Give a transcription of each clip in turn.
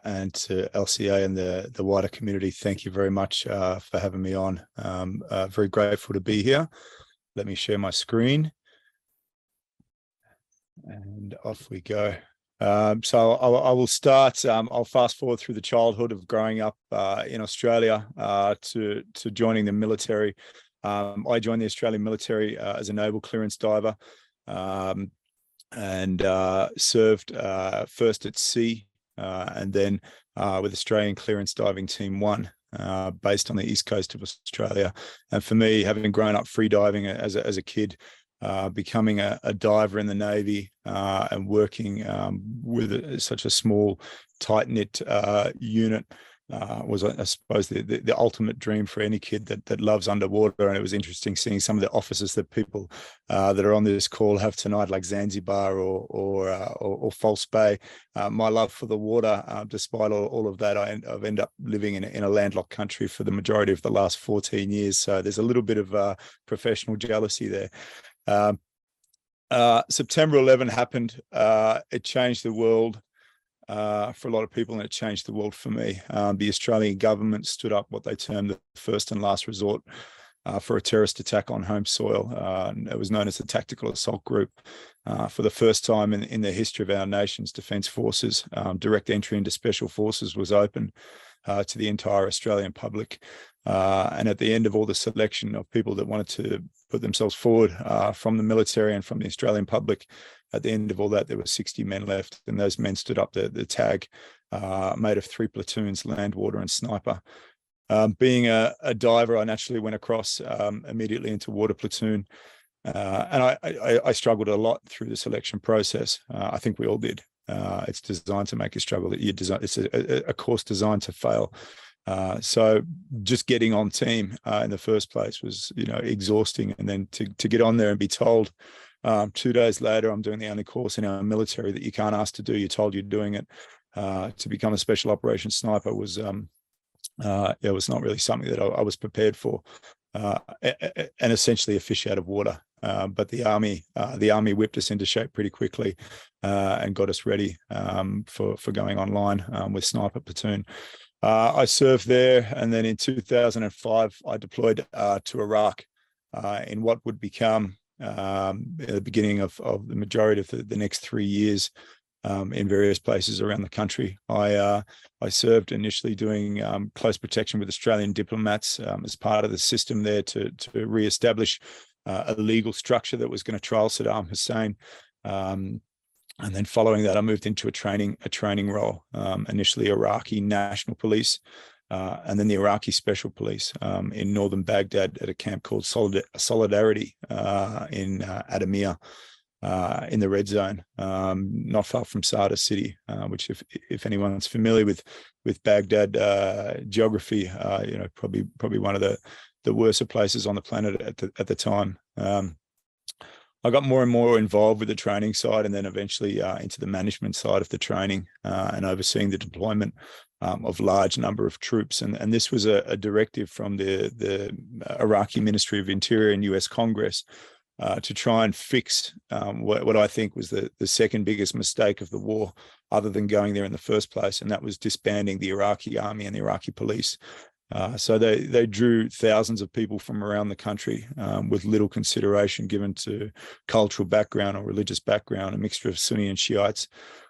And to LCA and the wider community, thank you very much for having me on. Very grateful to be here. Let me share my screen. And off we go. So I will start. I'll fast forward through the childhood of growing up in Australia to joining the military. I joined the Australian military as a naval clearance diver and served first at sea and then with Australian Clearance Diving Team 1. Based on the east coast of Australia. And for me, having grown up free diving as a kid, becoming a diver in the Navy and working with such a small, tight-knit unit was, I suppose, the ultimate dream for any kid that loves underwater. And it was interesting seeing some of the offices that people that are on this call have tonight, like Zanzibar or False Bay. My love for the water, despite all of that, I've ended up living in a landlocked country for the majority of the last 14 years. So there's a little bit of professional jealousy there. September 11 happened. It changed the world for a lot of people, and it changed the world for me. The Australian government stood up what they termed the first and last resort for a terrorist attack on home soil. It was known as the Tactical Assault Group. For the first time in the history of our nation's defence forces, direct entry into special forces was open to the entire Australian public. And at the end of all the selection of people that wanted to put themselves forward from the military and from the Australian public, at the end of all that, there were 60 men left, and those men stood up the tag made of 3 platoons, land, water, and sniper. Being a diver, I naturally went across immediately into water platoon, and I struggled a lot through the selection process. I think we all did. It's designed to make you struggle. It's a course designed to fail. So just getting on team in the first place was, exhausting. And then to get on there and be told 2 days later, I'm doing the only course in our military that you can't ask to do, you're told you're doing it, to become a special operations sniper was not really something that I was prepared for, and essentially a fish out of water. But the army whipped us into shape pretty quickly and got us ready for going online with sniper platoon. I served there, and then in 2005, I deployed to Iraq in what would become the beginning of the majority of the next 3 years in various places around the country. I served initially doing close protection with Australian diplomats as part of the system there to re-establish a legal structure that was going to trial Saddam Hussein. And then following that, I moved into a training role, initially Iraqi National Police, and then the Iraqi Special Police in northern Baghdad at a camp called Solidarity in Adamir, in the Red Zone, not far from Sada City, which if anyone's familiar with Baghdad geography, probably one of the worst places on the planet at the time. I got more and more involved with the training side, and then eventually into the management side of the training and overseeing the deployment of large number of troops. And this was a directive from the Iraqi Ministry of Interior and US Congress to try and fix what I think was the second biggest mistake of the war, other than going there in the first place, and that was disbanding the Iraqi army and the Iraqi police. So they drew thousands of people from around the country with little consideration given to cultural background or religious background, a mixture of Sunni and Shiites.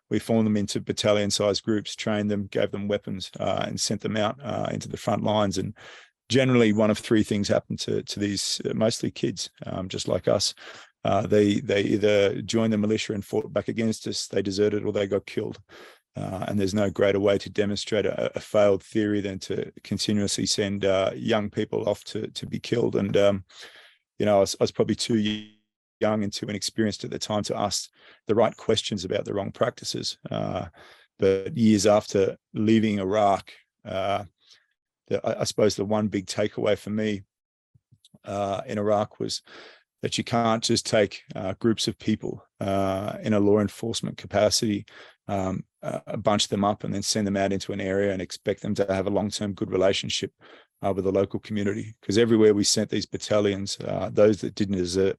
We formed them into battalion-sized groups, trained them, gave them weapons, and sent them out into the front lines. And generally, one of 3 things happened to these mostly kids, just like us. They either joined the militia and fought back against us, they deserted, or they got killed. And there's no greater way to demonstrate a failed theory than to continuously send young people off to be killed. And, I was probably too young and too inexperienced at the time to ask the right questions about the wrong practices. But years after leaving Iraq, I suppose the one big takeaway for me in Iraq was that you can't just take groups of people in a law enforcement capacity bunch them up and then send them out into an area and expect them to have a long-term good relationship with the local community. Because everywhere we sent these battalions, those that didn't desert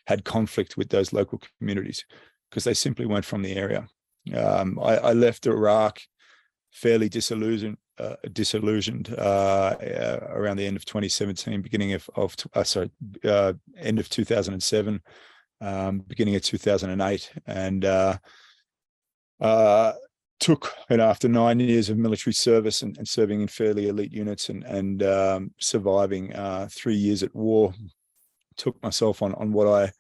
had conflict with those local communities because they simply weren't from the area. I left Iraq fairly disillusioned around the end of 2017, beginning of end of 2007, beginning of 2008, and took, after 9 years of military service and serving in fairly elite units and surviving 3 years at war, took myself on what I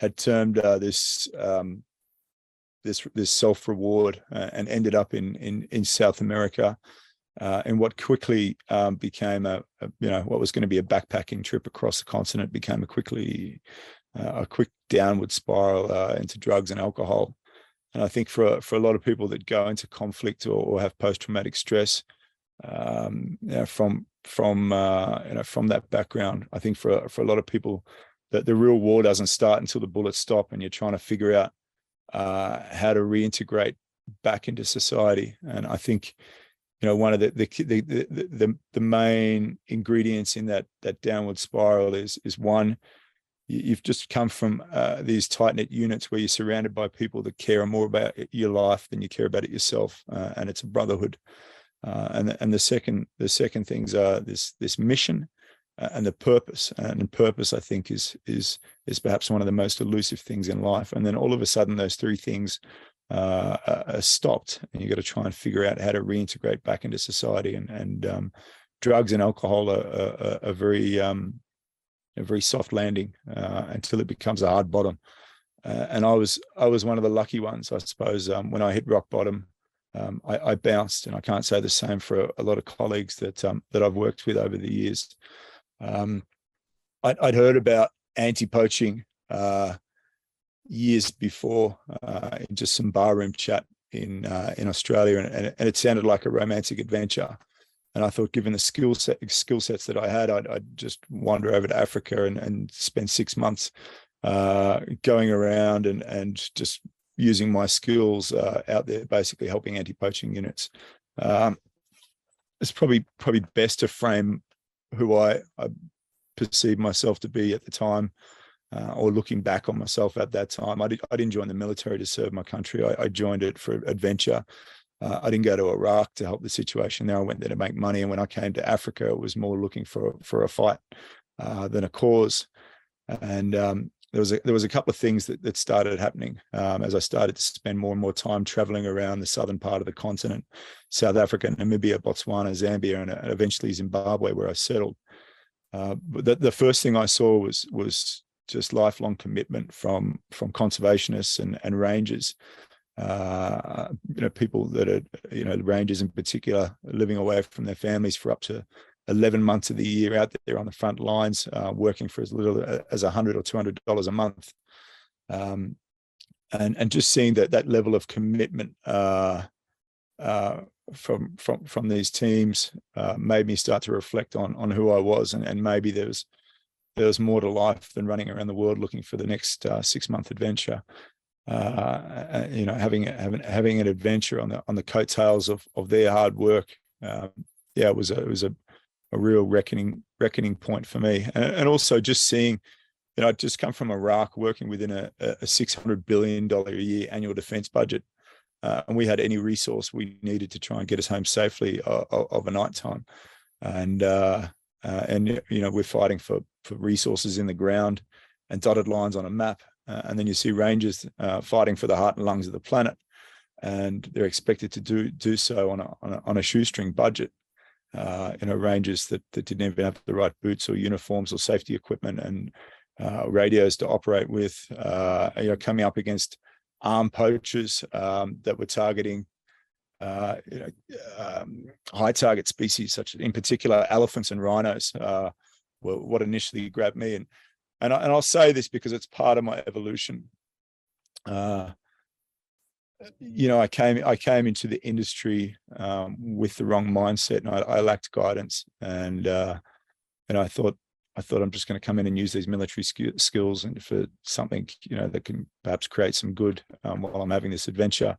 had termed this self-reward, and ended up in South America, and what quickly became what was going to be a backpacking trip across the continent became a quick downward spiral into drugs and alcohol. And I think for a lot of people that go into conflict or have post-traumatic stress, from that background, I think for a lot of people that the real war doesn't start until the bullets stop and you're trying to figure out how to reintegrate back into society. And I think one of the main ingredients in that downward spiral is one, you've just come from these tight-knit units where you're surrounded by people that care more about your life than you care about it yourself, and it's a brotherhood. And the second things are this mission and the purpose. And purpose, I think, is perhaps one of the most elusive things in life. And then all of a sudden, those three things are stopped, and you've got to try and figure out how to reintegrate back into society. And drugs and alcohol are a very soft landing until it becomes a hard bottom. And I was one of the lucky ones, I suppose. When I hit rock bottom, I bounced, and I can't say the same for a lot of colleagues that I've worked with over the years. I'd heard about anti-poaching years before in just some barroom chat in Australia, and it sounded like a romantic adventure. And I thought, given the skill sets that I had, I'd just wander over to Africa and spend 6 months going around and just using my skills out there, basically helping anti-poaching units. It's probably best to frame who I perceived myself to be at the time, or looking back on myself at that time. I didn't join the military to serve my country. I joined it for adventure. I didn't go to Iraq to help the situation there. I went there to make money. And when I came to Africa, it was more looking for a fight than a cause. And there was a couple of things that started happening as I started to spend more and more time traveling around the southern part of the continent, South Africa, Namibia, Botswana, Zambia, and eventually Zimbabwe, where I settled. But the first thing I saw was just lifelong commitment from conservationists and rangers. People that are, rangers in particular, living away from their families for up to 11 months of the year, out there on the front lines, working for as little as $100 or $200 a month, and just seeing that level of commitment from these teams made me start to reflect on who I was, and maybe there was more to life than running around the world looking for the next 6-month adventure. Having an adventure on the coattails of their hard work, it was a real reckoning point for me, and also just seeing, I'd just come from Iraq, working within a $600 billion a year annual defense budget, and we had any resource we needed to try and get us home safely of a night time, and we're fighting for resources in the ground and dotted lines on a map. And then you see rangers fighting for the heart and lungs of the planet, and they're expected to do so on a shoestring budget. Rangers that didn't even have the right boots or uniforms or safety equipment and radios to operate with. Coming up against armed poachers that were targeting high target species, such as, in particular, elephants and rhinos. Were what initially grabbed me. And I'll say this because it's part of my evolution. I came into the industry with the wrong mindset, and I lacked guidance. And I thought I'm just going to come in and use these military skills and for something that can perhaps create some good while I'm having this adventure.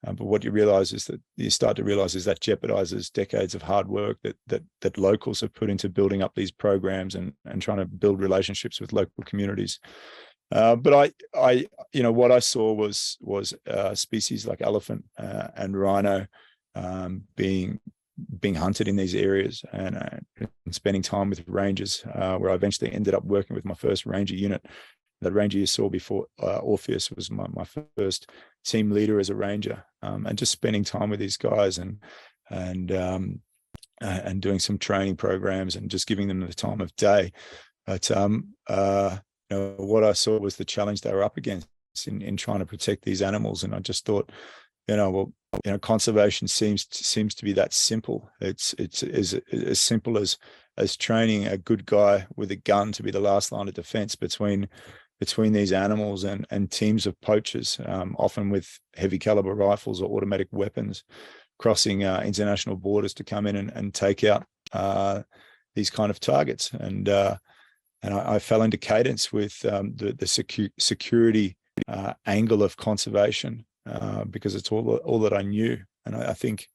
But what you start to realize is that jeopardizes decades of hard work that locals have put into building up these programs and trying to build relationships with local communities. But what I saw was species like elephant and rhino being hunted in these areas, and spending time with rangers, where I eventually ended up working with my first ranger unit. That ranger you saw before, Orpheus, was my first team leader as a ranger, and just spending time with these guys and doing some training programs and just giving them the time of day. But what I saw was the challenge they were up against in trying to protect these animals, and I just thought, conservation seems to be that simple. It's as simple as training a good guy with a gun to be the last line of defense between these animals and teams of poachers, often with heavy caliber rifles or automatic weapons, crossing international borders to come in and take out these kind of targets. And I fell into cadence with the security angle of conservation, because it's all that I knew. And I think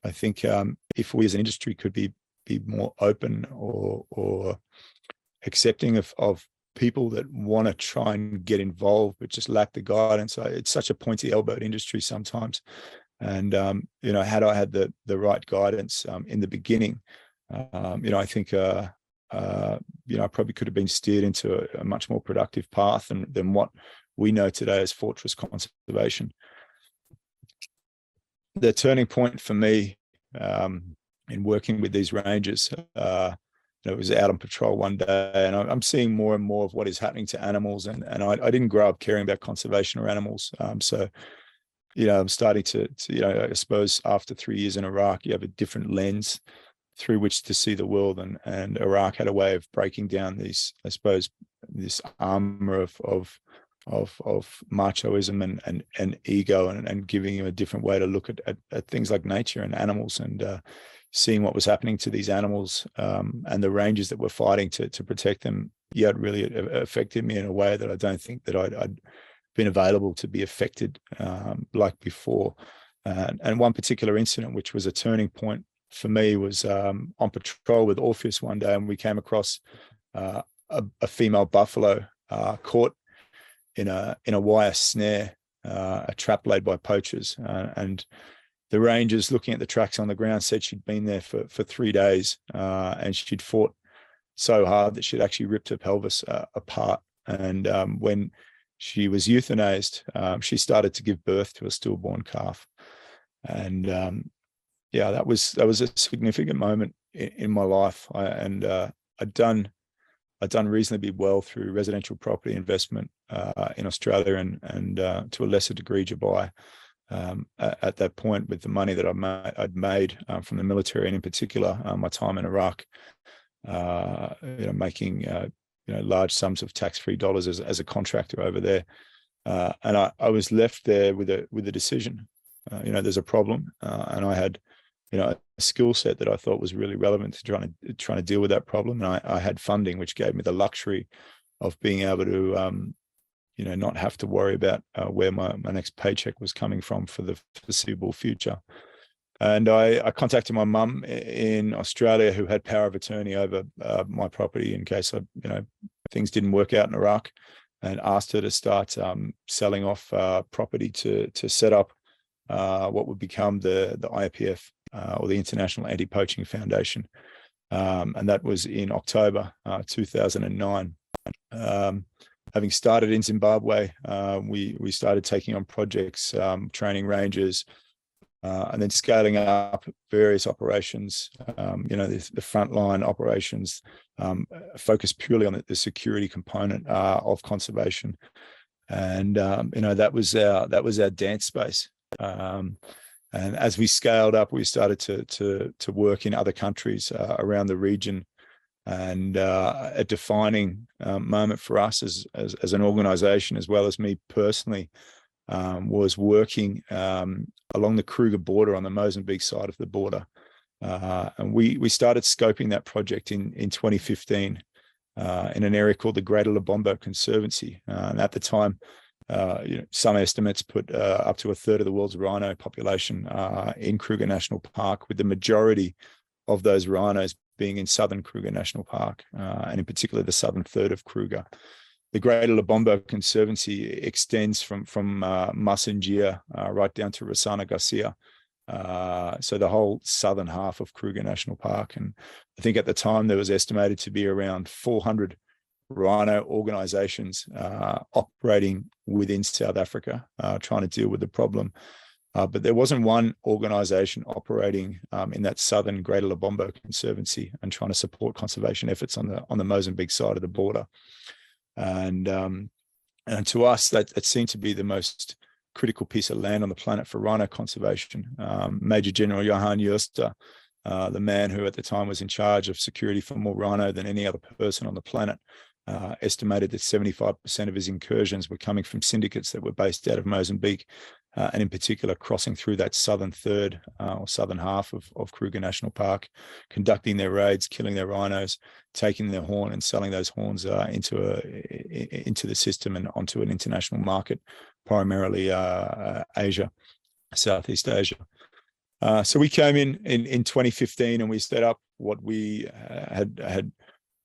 if we as an industry could be more open or accepting of people that want to try and get involved but just lack the guidance. It's such a pointy elbowed industry sometimes, and had I had the right guidance in the beginning, I think I probably could have been steered into a much more productive path than what we know today as fortress conservation. The turning point for me in working with these rangers, it was out on patrol one day, and I'm seeing more and more of what is happening to animals, and I didn't grow up caring about conservation or animals. So I'm starting to I suppose after 3 years in Iraq, you have a different lens through which to see the world, and Iraq had a way of breaking down these, I suppose, this armor of machoism and ego, and giving you a different way to look at things like nature and animals, and seeing what was happening to these animals, and the rangers that were fighting to protect them. Yeah, it really affected me in a way that I don't think that I'd been available to be affected like before. And one particular incident, which was a turning point for me, was on patrol with Orpheus one day, and we came across a female buffalo caught in a wire snare, a trap laid by poachers, and the rangers looking at the tracks on the ground said she'd been there for 3 days, and she'd fought so hard that she'd actually ripped her pelvis apart. And when she was euthanized, she started to give birth to a stillborn calf. And that was a significant moment in my life. I'd done reasonably well through residential property investment in Australia and to a lesser degree Dubai. At that point, with the money that I'd made from the military, and in particular my time in Iraq, making large sums of tax-free dollars as a contractor over there, and I was left there with a decision. There's a problem, and I had a skill set that I thought was really relevant to trying to deal with that problem, and I had funding, which gave me the luxury of being able to not have to worry about where my next paycheck was coming from for the foreseeable future. And I contacted my mum in Australia, who had power of attorney over my property in case things didn't work out in Iraq, and asked her to start selling off property to set up what would become the IAPF, or the International Anti-Poaching Foundation. And that was in October 2009. Having started in Zimbabwe, we started taking on projects, training rangers, and then scaling up various operations, the frontline operations, focused purely on the security component of conservation. And that was our dance space. And as we scaled up, we started to work in other countries around the region. And a defining moment for us as an organization, as well as me personally, was working along the Kruger border on the Mozambique side of the border. And we started scoping that project in 2015 in an area called the Greater Lubombo Conservancy. And at the time, some estimates put up to a third of the world's rhino population in Kruger National Park, with the majority of those rhinos being in southern Kruger National Park, and in particular the southern third of Kruger. The Greater Lobombo Conservancy extends from Masinjia right down to Rosana Garcia. So the whole southern half of Kruger National Park. And I think at the time there was estimated to be around 400 rhino organizations operating within South Africa, trying to deal with the problem. But there wasn't one organization operating in that southern Greater Lobombo Conservancy and trying to support conservation efforts on the Mozambique side of the border. And to us, that seemed to be the most critical piece of land on the planet for rhino conservation. Major General Johan Jooste, the man who at the time was in charge of security for more rhino than any other person on the planet, estimated that 75% of his incursions were coming from syndicates that were based out of Mozambique, and in particular crossing through that southern third or southern half of Kruger National Park, conducting their raids, killing their rhinos, taking their horn and selling those horns into the system and onto an international market, primarily Asia, Southeast Asia. So we came in 2015 and we set up what we had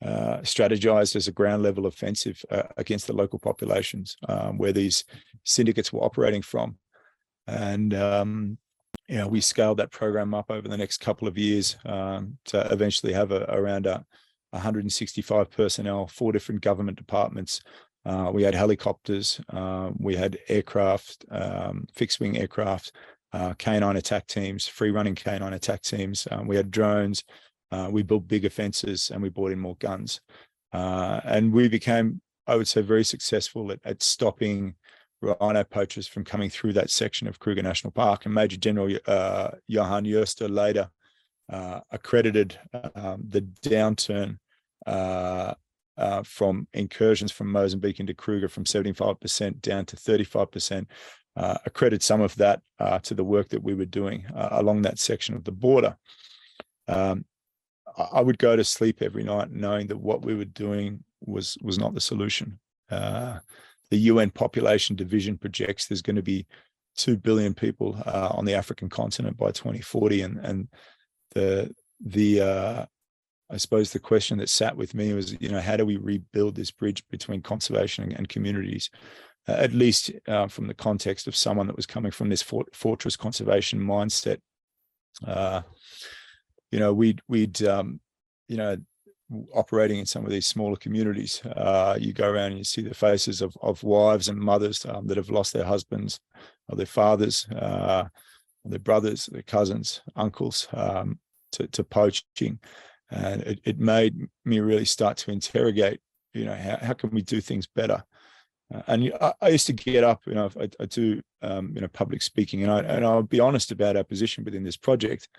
strategized as a ground level offensive against the local populations where these syndicates were operating from. And we scaled that program up over the next couple of years to eventually have around 165 personnel, 4 different government departments. We had helicopters, we had aircraft, fixed-wing aircraft, canine attack teams, free-running canine attack teams. We had drones. We built bigger fences and we brought in more guns. And we became, I would say, very successful at stopping rhino poachers from coming through that section of Kruger National Park. And Major General Johan Jooste later accredited the downturn from incursions from Mozambique into Kruger from 75% down to 35%, accredit some of that to the work that we were doing along that section of the border. I would go to sleep every night knowing that what we were doing was not the solution. The UN Population Division projects there's going to be 2 billion people on the African continent by 2040, and I suppose the question that sat with me was, how do we rebuild this bridge between conservation and communities? At least from the context of someone that was coming from this fortress conservation mindset. We'd operating in some of these smaller communities, you go around and you see the faces of wives and mothers that have lost their husbands or their fathers, or their brothers, their cousins, uncles, to poaching. And it made me really start to interrogate, how can we do things better? And I used to get up, I do, public speaking, and I'll be honest about our position within this project.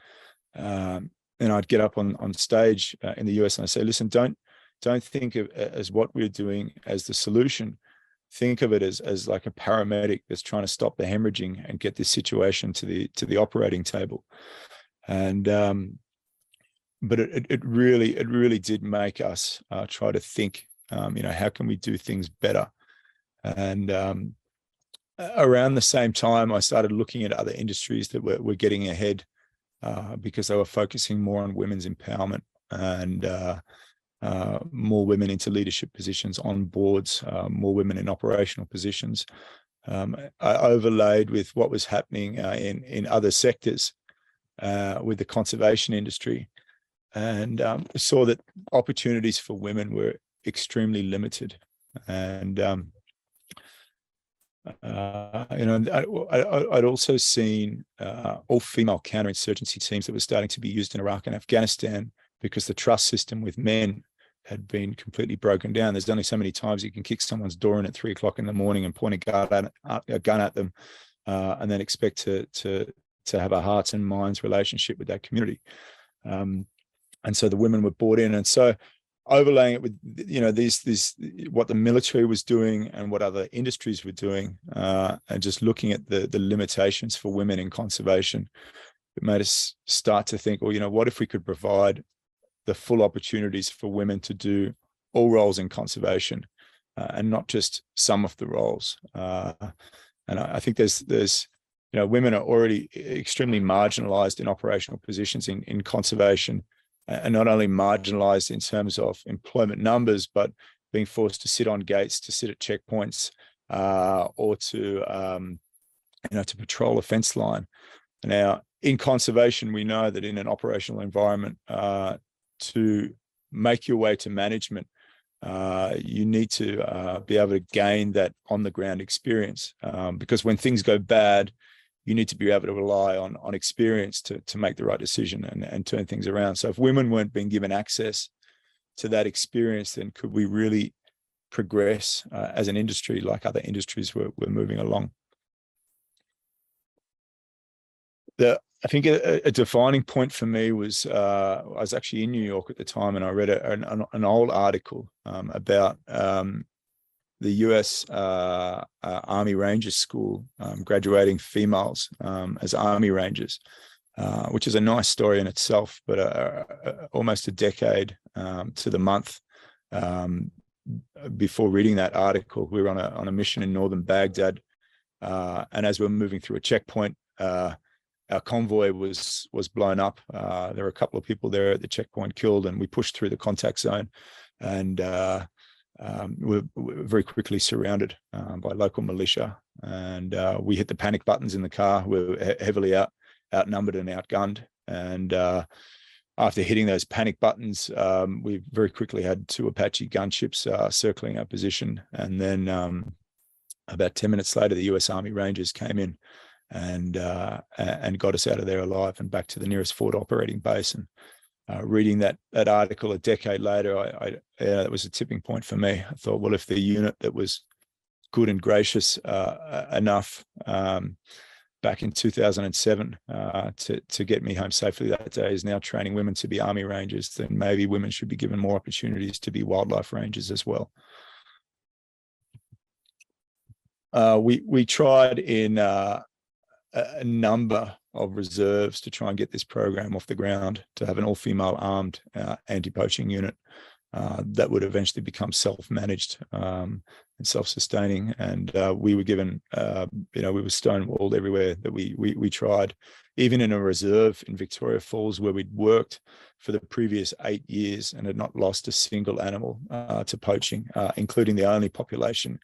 And I'd get up on stage in the US and I say, listen, don't think of as what we're doing as the solution. Think of it as like a paramedic that's trying to stop the hemorrhaging and get this situation to the operating table. And but it really did make us try to think, how can we do things better? And around the same time, I started looking at other industries that were getting ahead, because they were focusing more on women's empowerment and more women into leadership positions on boards, more women in operational positions. I overlaid with what was happening in other sectors with the conservation industry, and saw that opportunities for women were extremely limited. And I'd also seen all-female counterinsurgency teams that were starting to be used in Iraq and Afghanistan because the trust system with men had been completely broken down. There's only so many times you can kick someone's door in at 3 o'clock in the morning and point a gun at them, and then expect to have a hearts and minds relationship with that community. And so the women were brought in, and so overlaying it with what the military was doing and what other industries were doing, and just looking at the limitations for women in conservation, it made us start to think, well, what if we could provide the full opportunities for women to do all roles in conservation, and not just some of the roles. And I think there's women are already extremely marginalized in operational positions in conservation, and not only marginalized in terms of employment numbers, but being forced to sit on gates, to sit at checkpoints, or to patrol a fence line. Now, in conservation, we know that in an operational environment, to make your way to management, you need to be able to gain that on-the-ground experience, because when things go bad, you need to be able to rely on experience to make the right decision and turn things around. So if women weren't being given access to that experience, then could we really progress as an industry like other industries were moving along? I think a defining point for me was I was actually in New York at the time, and I read an old article about the US Army Rangers School graduating females as Army Rangers, which is a nice story in itself, but almost a decade to the month before reading that article, we were on a mission in northern Baghdad, and as we were moving through a checkpoint, our convoy was blown up. There were a couple of people there at the checkpoint killed, and we pushed through the contact zone, and we were very quickly surrounded by local militia, and we hit the panic buttons in the car. We were heavily outnumbered and outgunned, and after hitting those panic buttons, we very quickly had 2 Apache gunships circling our position, and then about 10 minutes later, the US Army Rangers came in and got us out of there alive and back to the nearest forward operating base. And reading that article a decade later, that was a tipping point for me. I thought, well, if the unit that was good and gracious enough back in 2007 to get me home safely that day is now training women to be Army Rangers, then maybe women should be given more opportunities to be wildlife rangers as well. We tried in a number of reserves to try and get this program off the ground, to have an all-female armed anti-poaching unit that would eventually become self-managed and self-sustaining. And we were given, we were stonewalled everywhere that we tried, even in a reserve in Victoria Falls where we'd worked for the previous 8 years and had not lost a single animal to poaching, including the only population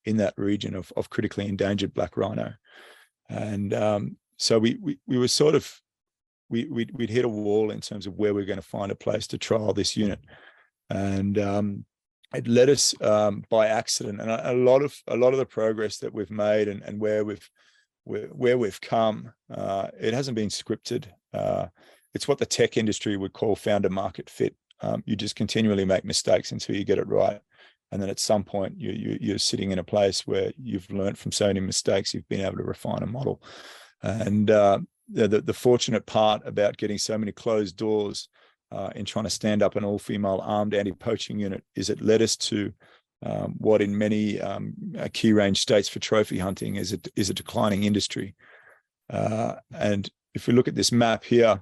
in that region of critically endangered black rhino. And so we were sort of, we'd hit a wall in terms of where we're going to find a place to trial this unit. And it led us by accident. And a lot of the progress that we've made and where we've come, it hasn't been scripted. It's what the tech industry would call founder market fit. You just continually make mistakes until you get it right. And then at some point, you're sitting in a place where you've learned from so many mistakes, you've been able to refine a model. And the fortunate part about getting so many closed doors in trying to stand up an all-female armed anti-poaching unit is it led us to what in many key range states for trophy hunting is a declining industry. And if we look at this map here,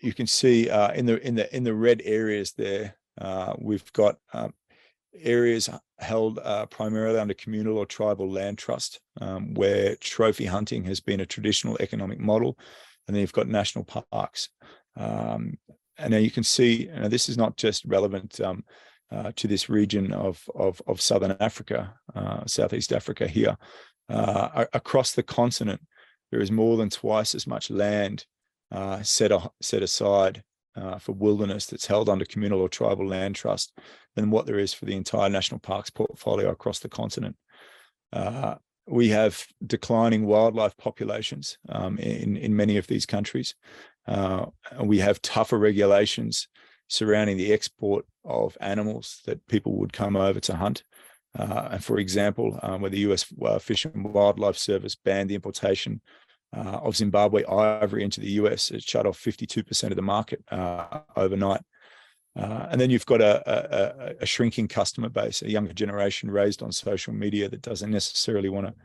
you can see in the red areas there, we've got areas held primarily under communal or tribal land trust, where trophy hunting has been a traditional economic model. And then you've got national parks. And now you can see, this is not just relevant to this region of Southern Africa, Southeast Africa here. Across the continent, there is more than twice as much land set aside for wilderness that's held under communal or tribal land trust than what there is for the entire national parks portfolio across the continent. We have declining wildlife populations in many of these countries. We have tougher regulations surrounding the export of animals that people would come over to hunt. And for example, where the US Fish and Wildlife Service banned the importation of Zimbabwe ivory into the US, it shut off 52% of the market overnight. And then you've got a shrinking customer base, a younger generation raised on social media that doesn't necessarily want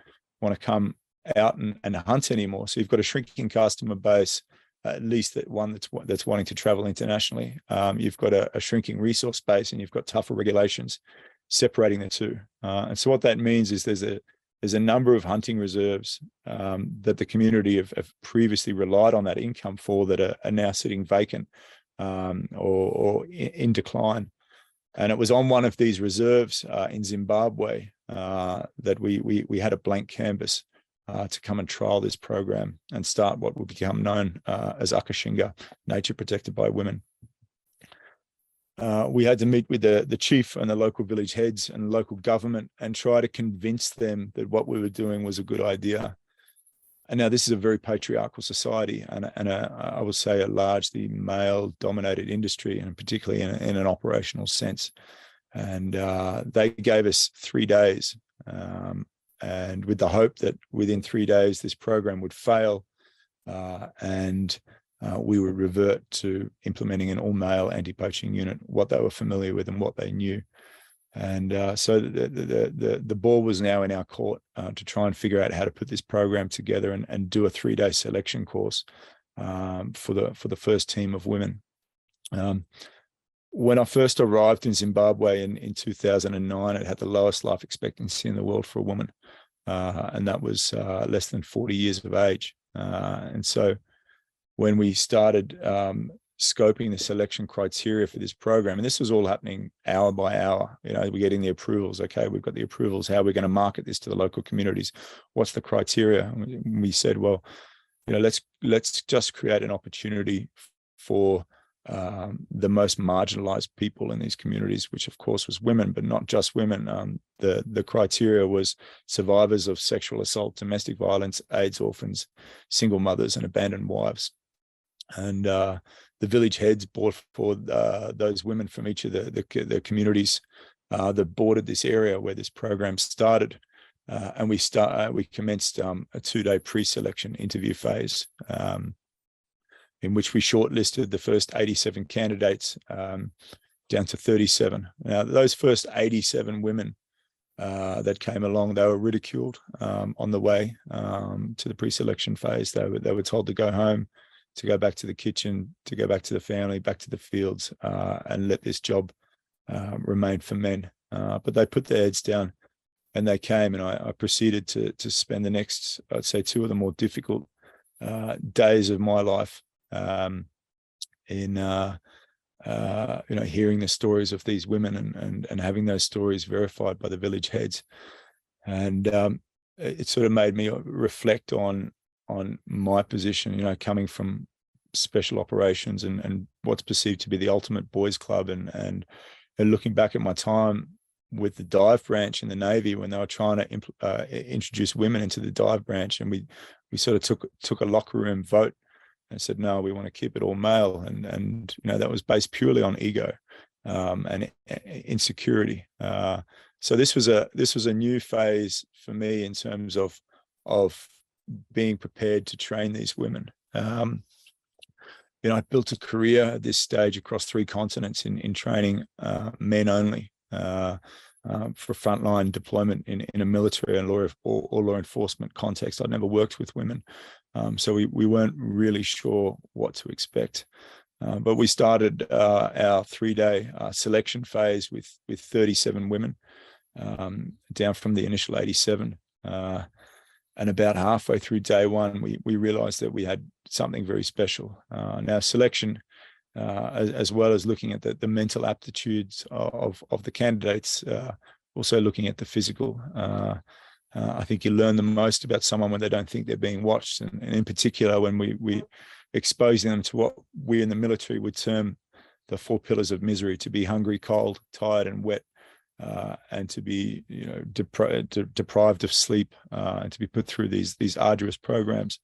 to come out and hunt anymore. So you've got a shrinking customer base, at least that one that's wanting to travel internationally. You've got a shrinking resource base, and you've got tougher regulations separating the two. And so what that means is there's a number of hunting reserves that the community have previously relied on that income for that are now sitting vacant or in decline. And it was on one of these reserves in Zimbabwe that we had a blank canvas to come and trial this program and start what will become known as Akashinga, Nature Protected by Women. We had to meet with the chief and the local village heads and local government and try to convince them that what we were doing was a good idea. And now this is a very patriarchal society and I would say a largely male-dominated industry, and particularly in an operational sense. And they gave us 3 days, and with the hope that within 3 days this program would fail and we would revert to implementing an all-male anti-poaching unit, what they were familiar with and what they knew. And so the ball was now in our court to try and figure out how to put this program together and do a 3-day selection course for the first team of women. When I first arrived in Zimbabwe in 2009, it had the lowest life expectancy in the world for a woman, and that was less than 40 years of age. And so when we started scoping the selection criteria for this program, and this was all happening hour by hour, we're getting the approvals. Okay, we've got the approvals. How are we going to market this to the local communities? What's the criteria? And we said, well, let's just create an opportunity for the most marginalized people in these communities, which of course was women, but not just women. The criteria was survivors of sexual assault, domestic violence, AIDS orphans, single mothers, and abandoned wives. And the village heads brought forward those women from each of the communities that bordered this area where this program started. And we commenced a 2-day pre-selection interview phase, in which we shortlisted the first 87 candidates down to 37. Now, those first 87 women that came along, they were ridiculed on the way to the pre-selection phase. They were told to go home, to go back to the kitchen, to go back to the family, back to the fields, and let this job remain for men. But they put their heads down and they came, and I proceeded to spend the next, I'd say, 2 of the more difficult days of my life in hearing the stories of these women and having those stories verified by the village heads. And it sort of made me reflect on my position, coming from special operations and what's perceived to be the ultimate boys club, and looking back at my time with the dive branch in the Navy when they were trying to introduce women into the dive branch, and we sort of took a locker room vote and said, no, we want to keep it all male, and that was based purely on ego and insecurity. So this was a new phase for me in terms of being prepared to train these women. I built a career at this stage across 3 continents in training men only for frontline deployment in a military and law enforcement context. I'd never worked with women, so we weren't really sure what to expect. But we started our 3-day selection phase with 37 women, down from the initial 87. And about halfway through day 1, we realized that we had something very special. Now, selection, as well as looking at the mental aptitudes of the candidates, also looking at the physical. I think you learn the most about someone when they don't think they're being watched, and in particular when we exposing them to what we in the military would term the 4 pillars of misery: to be hungry, cold, tired, and wet. And to be, deprived of sleep, and to be put through these arduous programs.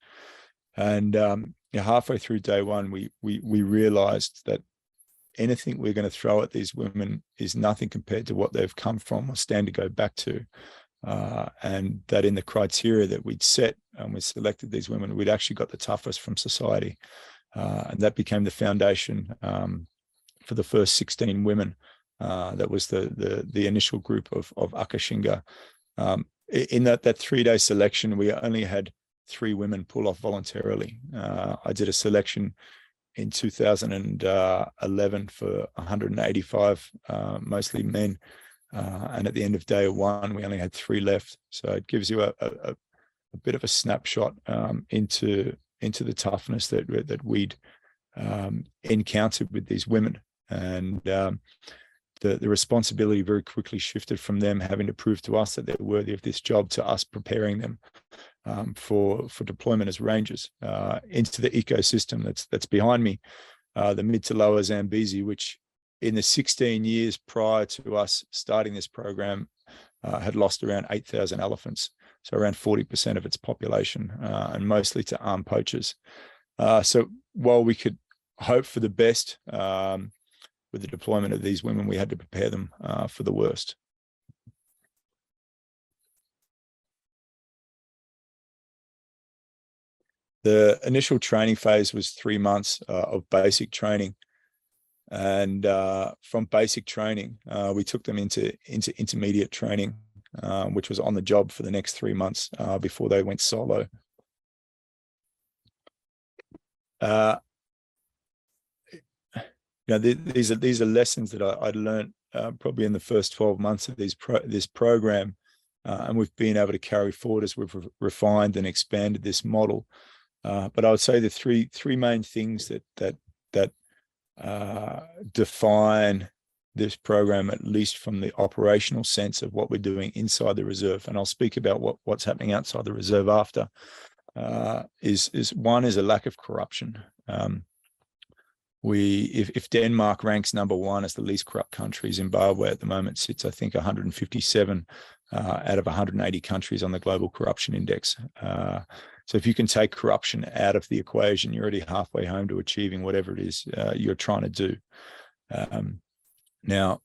And halfway through day 1, we realized that anything we're going to throw at these women is nothing compared to what they've come from or stand to go back to. And that in the criteria that we'd set and we selected these women, we'd actually got the toughest from society. And that became the foundation for the first 16 women. That was the initial group of Akashinga. In that 3-day selection, we only had 3 women pull off voluntarily. I did a selection in 2011 for 185, mostly men. And at the end of day 1, we only had 3 left. So it gives you a bit of a snapshot into the toughness that we'd encountered with these women. And the responsibility very quickly shifted from them having to prove to us that they're worthy of this job to us preparing them for deployment as rangers into the ecosystem that's behind me, the mid to lower Zambezi, which in the 16 years prior to us starting this program had lost around 8,000 elephants, so around 40% of its population, and mostly to armed poachers. So while we could hope for the best with the deployment of these women, we had to prepare them for the worst. The initial training phase was 3 months of basic training. And from basic training, we took them into intermediate training, which was on the job for the next 3 months before they went solo. These are lessons that I'd learned probably in the first 12 months of this program, and we've been able to carry forward as we've refined and expanded this model. But I would say the three main things that define this program, at least from the operational sense of what we're doing inside the reserve, and I'll speak about what's happening outside the reserve after, is one is a lack of corruption. If Denmark ranks number 1 as the least corrupt country, Zimbabwe at the moment sits, I think, 157 out of 180 countries on the Global Corruption Index. So if you can take corruption out of the equation, you're already halfway home to achieving whatever it is you're trying to do. Now,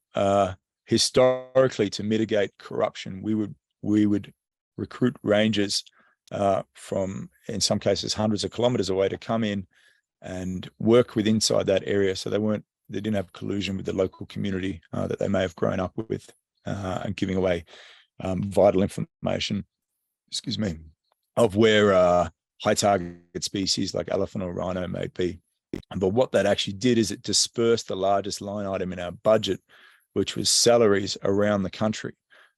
historically, to mitigate corruption, we would recruit rangers from, in some cases, hundreds of kilometers away to come in and work with inside that area. So they didn't have collusion with the local community that they may have grown up with, and giving away vital information, of where high target species like elephant or rhino may be. But what that actually did is it dispersed the largest line item in our budget, which was salaries around the country,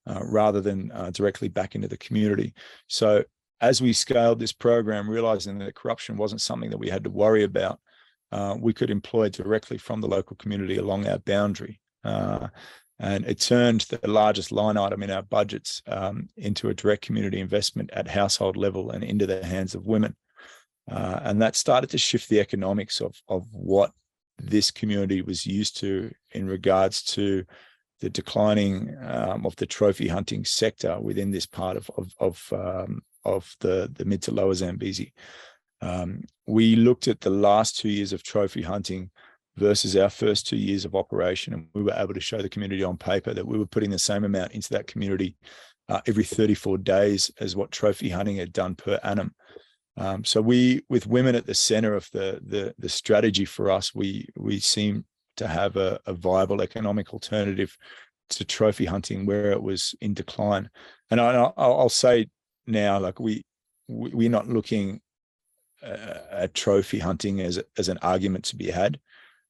rather than directly back into the community. So as we scaled this program, realizing that corruption wasn't something that we had to worry about, we could employ directly from the local community along our boundary. And it turned the largest line item in our budgets into a direct community investment at household level and into the hands of women. And that started to shift the economics of what this community was used to in regards to the declining of the trophy hunting sector within this part of the mid to lower Zambezi. We looked at the last 2 years of trophy hunting versus our first 2 years of operation, and we were able to show the community on paper that we were putting the same amount into that community every 34 days as what trophy hunting had done per annum. So with women at the center of the strategy for us, we seem to have a viable economic alternative to trophy hunting where it was in decline. And I'll say now, like we're not looking at trophy hunting as an argument to be had,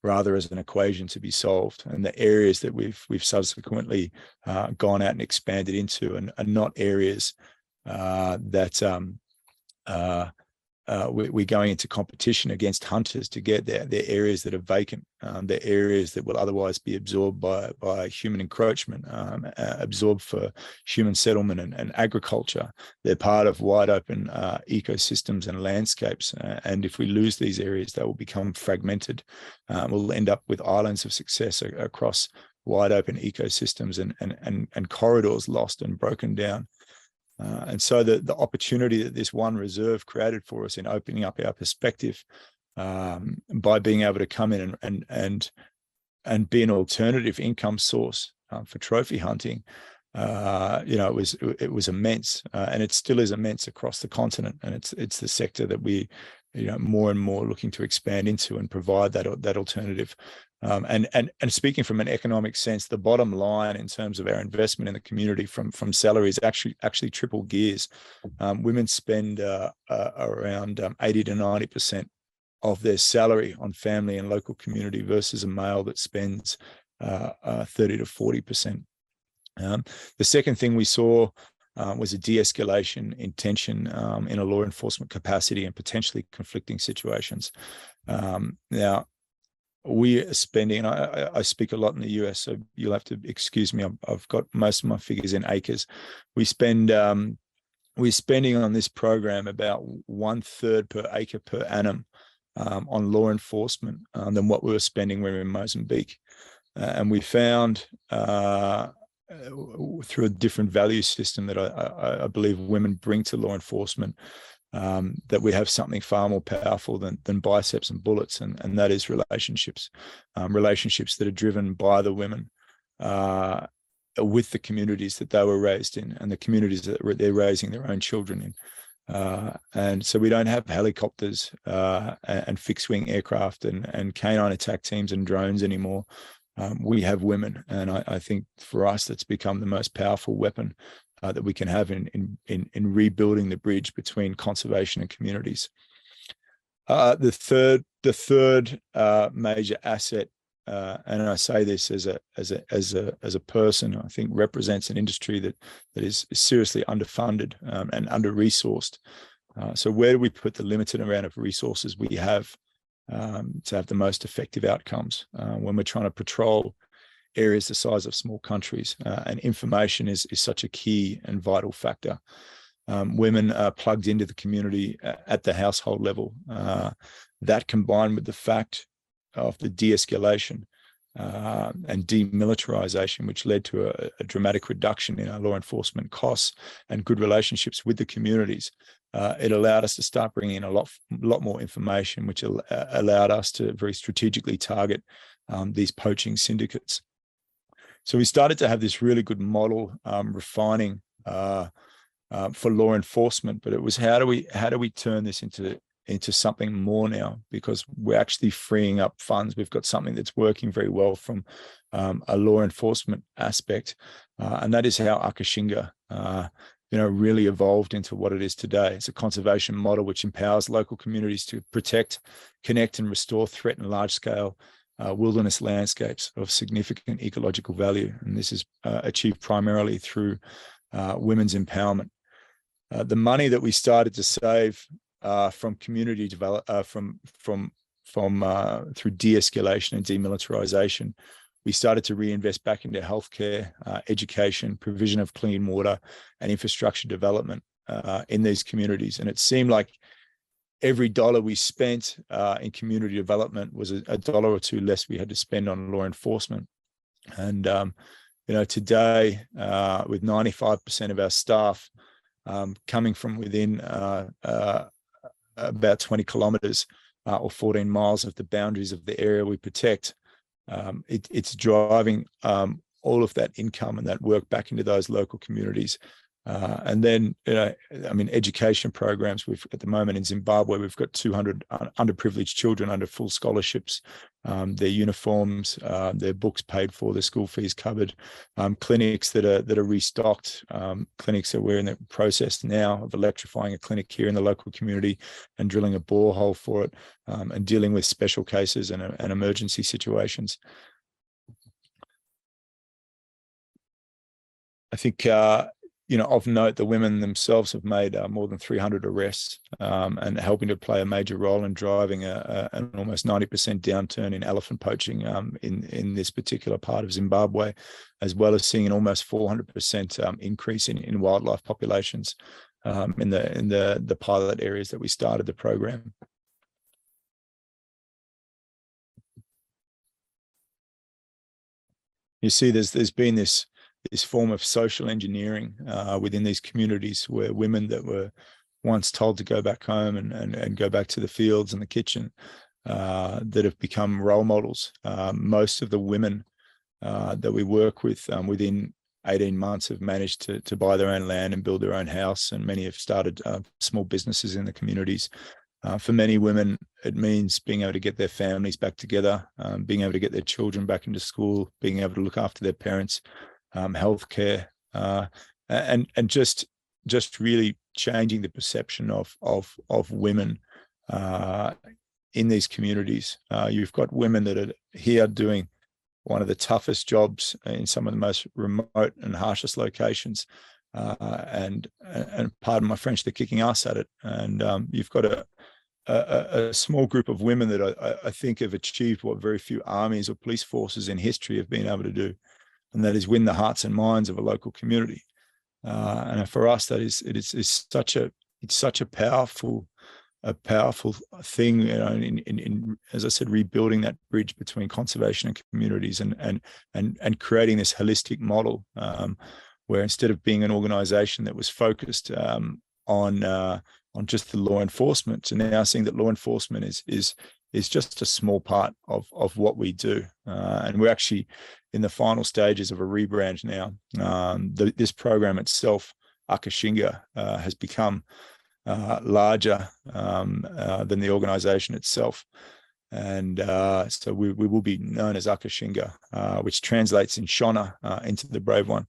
rather as an equation to be solved. And the areas that we've subsequently gone out and expanded into and are not areas that we're going into competition against hunters to get there. They're areas that are vacant. They're areas that will otherwise be absorbed by human encroachment, absorbed for human settlement and agriculture. They're part of wide open ecosystems and landscapes. And if we lose these areas, they will become fragmented. We'll end up with islands of success across wide open ecosystems and corridors lost and broken down. And so the opportunity that this one reserve created for us in opening up our perspective by being able to come in and be an alternative income source for trophy hunting, it was immense, and it still is immense across the continent. And it's the sector that we, more and more looking to expand into and provide that alternative And speaking from an economic sense, the bottom line in terms of our investment in the community from salaries actually triple gears. Women spend around 80 to 90% of their salary on family and local community versus a male that spends 30 to 40%. The second thing we saw was a de-escalation in tension in a law enforcement capacity and potentially conflicting situations. Now, we are spending, and I speak a lot in the US, so you'll have to excuse me. I've got most of my figures in acres. We're spending on this program about 1/3 per acre per annum on law enforcement than what we were spending when we were in Mozambique. And we found through a different value system that I believe women bring to law enforcement, that we have something far more powerful than biceps and bullets, and that is relationships that are driven by the women with the communities that they were raised in and the communities that they're raising their own children in. And so we don't have helicopters and fixed-wing aircraft and canine attack teams and drones anymore. We have women, and I think for us that's become the most powerful weapon that we can have in rebuilding the bridge between conservation and communities. The third major asset, and I say this as a person, I think represents an industry that is seriously underfunded and under-resourced. So where do we put the limited amount of resources we have to have the most effective outcomes when we're trying to patrol areas the size of small countries? And information is such a key and vital factor. Women are plugged into the community at the household level. That combined with the fact of the de-escalation and demilitarization, which led to a dramatic reduction in our law enforcement costs and good relationships with the communities, it allowed us to start bringing in a lot more information, which allowed us to very strategically target these poaching syndicates. So we started to have this really good model refining for law enforcement, but it was how do we turn this into something more now, because we're actually freeing up funds. We've got something that's working very well from a law enforcement aspect, and that is how Akashinga really evolved into what it is today. It's a conservation model which empowers local communities to protect, connect, and restore threatened large-scale wilderness landscapes of significant ecological value, and this is achieved primarily through women's empowerment. The money that we started to save from community through de-escalation and demilitarization, we started to reinvest back into healthcare, education, provision of clean water, and infrastructure development in these communities. And it seemed like every dollar we spent in community development was a dollar or two less we had to spend on law enforcement. And today, with 95% of our staff coming from within about 20 kilometers or 14 miles of the boundaries of the area we protect, it's driving all of that income and that work back into those local communities. And then, education programs. At the moment in Zimbabwe, we've got 200 underprivileged children under full scholarships, their uniforms, their books paid for, their school fees covered, clinics that are restocked, clinics that we're in the process now of electrifying a clinic here in the local community and drilling a borehole for it, and dealing with special cases and emergency situations. I think, of note, the women themselves have made more than 300 arrests and helping to play a major role in driving an almost 90% downturn in elephant poaching in this particular part of Zimbabwe, as well as seeing an almost 400% increase in wildlife populations in the pilot areas that we started the program. You see, there's been this form of social engineering within these communities, where women that were once told to go back home and go back to the fields and the kitchen that have become role models. Most of the women that we work with within 18 months have managed to buy their own land and build their own house, and many have started small businesses in the communities. For many women, it means being able to get their families back together, being able to get their children back into school, being able to look after their parents, healthcare, and just really changing the perception of women in these communities. You've got women that are here doing one of the toughest jobs in some of the most remote and harshest locations. And pardon my French, they're kicking ass at it. And you've got a small group of women that I think have achieved what very few armies or police forces in history have been able to do, and that is win the hearts and minds of a local community. And for us, that is such a powerful thing, you know, in as I said, rebuilding that bridge between conservation and communities, and creating this holistic model, where instead of being an organization that was focused on just the law enforcement, to now seeing that law enforcement is just a small part of what we do. And we're actually in the final stages of a rebrand now. This program itself, Akashinga, has become larger than the organization itself. And so we will be known as Akashinga, which translates in Shona into the brave one.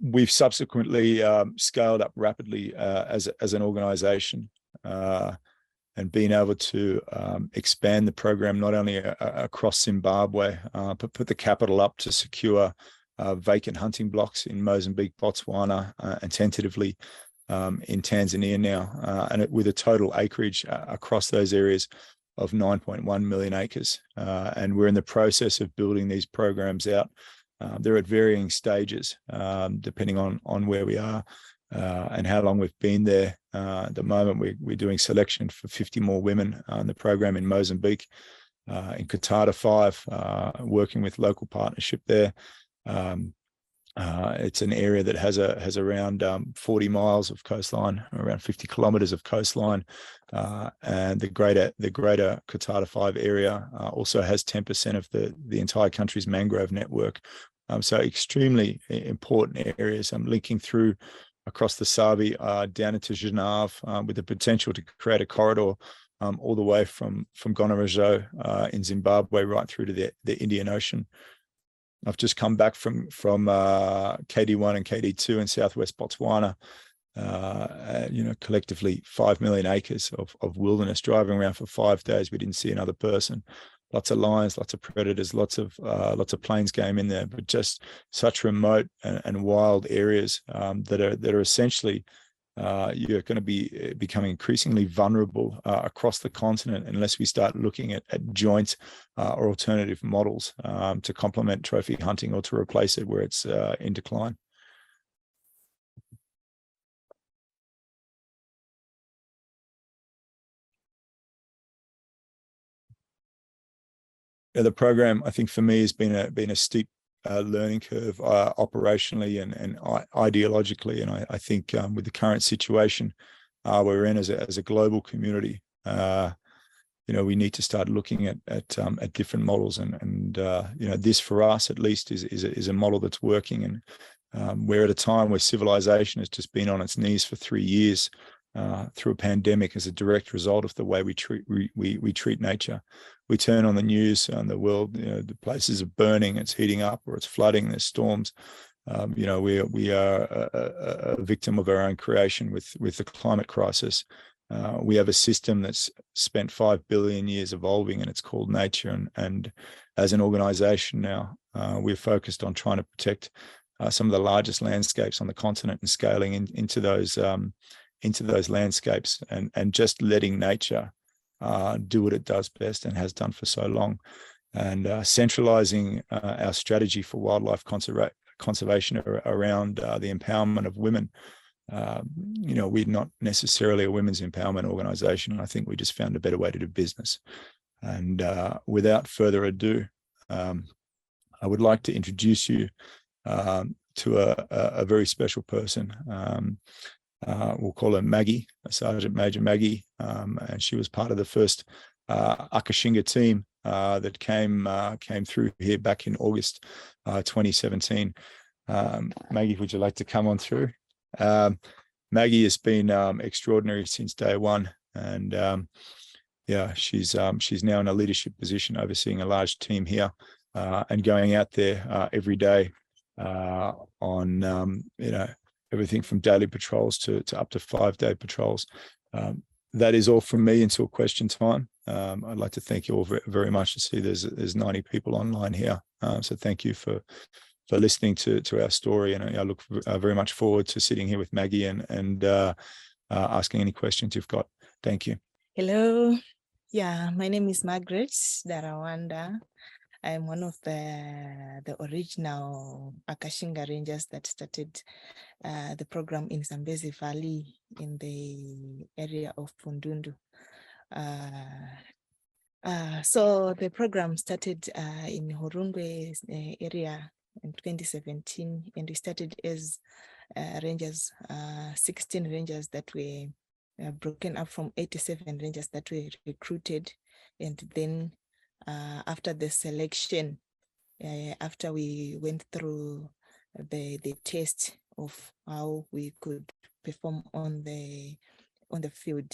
We've subsequently scaled up rapidly as an organization, and being able to expand the program not only across Zimbabwe, but put the capital up to secure vacant hunting blocks in Mozambique, Botswana, and tentatively in Tanzania now, and with a total acreage across those areas of 9.1 million acres. And we're in the process of building these programs out. They're at varying stages, depending on where we are and how long we've been there. At the moment, we're doing selection for 50 more women on the program in Mozambique, in Qatar 5, working with local partnership there. It's an area that has around 40 miles of coastline, around 50 kilometers of coastline, and the greater Qatar 5 area also has 10% of the entire country's mangrove network. So extremely important areas. I'm linking through across the Sabi down into Genève, with the potential to create a corridor all the way from Gonarejo in Zimbabwe right through to the Indian Ocean. I've just come back from KD1 and KD2 in southwest Botswana. Collectively 5 million acres of wilderness. Driving around for 5 days, we didn't see another person. Lots of lions, lots of predators, lots of plains game in there, but just such remote and wild areas that are essentially you're going to be becoming increasingly vulnerable across the continent unless we start looking at joint or alternative models to complement trophy hunting or to replace it where it's in decline. The program, I think, for me, has been a steep learning curve operationally and ideologically, and I think with the current situation we're in as a global community, we need to start looking at different models, and this for us at least is a model that's working, and we're at a time where civilization has just been on its knees for 3 years through a pandemic as a direct result of the way we treat nature. We turn on the news and the world, the places are burning, it's heating up, or it's flooding, there's storms. We are a victim of our own creation with the climate crisis. We have a system that's spent 5 billion years evolving, and it's called nature. And as an organization now, we're focused on trying to protect some of the largest landscapes on the continent and scaling into those landscapes and just letting nature do what it does best and has done for so long, and centralizing our strategy for wildlife conservation around the empowerment of women. We're not necessarily a women's empowerment organization. I think we just found a better way to do business. And without further ado, I would like to introduce you to a very special person. We'll call her Maggie, Sergeant Major Maggie, and she was part of the first Akashinga team that came through here back in August 2017. Maggie, would you like to come on through? Maggie has been extraordinary since day one, and yeah, she's now in a leadership position, overseeing a large team here, and going out there every day on everything from daily patrols to up to 5-day patrols. That is all from me until question time. I'd like to thank you all very much. To see there's 90 people online here, so thank you for listening to our story, and I look very much forward to sitting here with Maggie and asking any questions you've got. Thank you. Hello. Yeah, my name is Margaret Darawanda. I'm one of the original Akashinga Rangers that started the program in Zambezi Valley in the area of Pundundu. So the program started in Horungwe area in 2017, and we started as rangers, 16 rangers that were broken up from 87 rangers that were recruited. And then after the selection, after we went through the test of how we could perform on the field,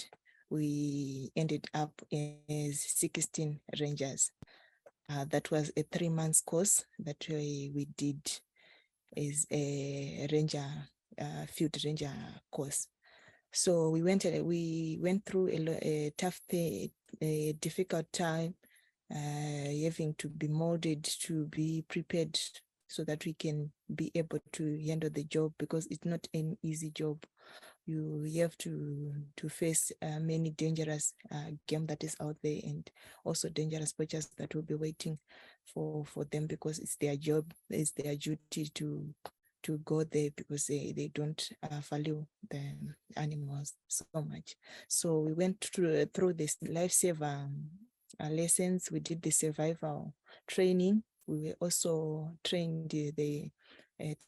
we ended up as 16 rangers. That was a 3-month course that we did as a ranger, field ranger course. So we went through a tough, a difficult time, having to be molded to be prepared so that we can be able to handle the job, because it's not an easy job. You have to face many dangerous game that is out there, and also dangerous poachers that will be waiting for them, because it's their job, it's their duty to go there, because they don't value the animals so much. So we went through this lifesaver lessons. We did the survival training. We were also trained the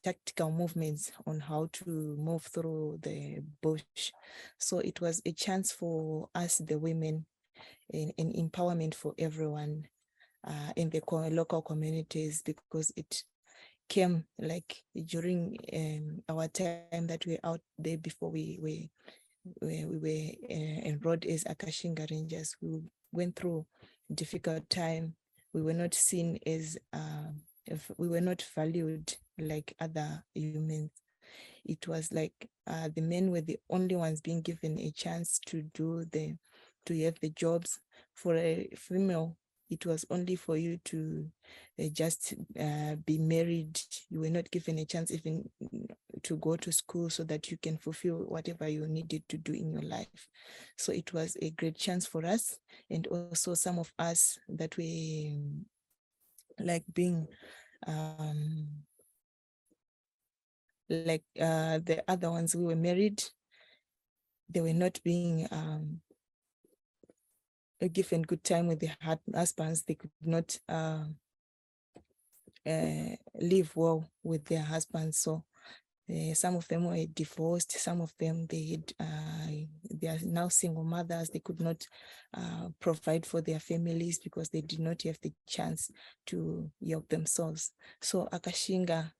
tactical movements on how to move through the bush. So it was a chance for us, the women, an empowerment for everyone in the local communities, because it came like during our time that we were out there before we were enrolled as Akashinga Rangers. We went through a difficult time. We were not seen as, we were not valued like other humans. It was like the men were the only ones being given a chance to have the jobs. For a female, it was only for you to just be married. You were not given a chance even to go to school so that you can fulfill whatever you needed to do in your life. So it was a great chance for us. And also some of us that we like being the other ones who were married, they were not being given good time with their husbands. They could not live well with their husbands. So some of them were divorced. Some of them, they are now single mothers. They could not provide for their families because they did not have the chance to help themselves. So Akashinga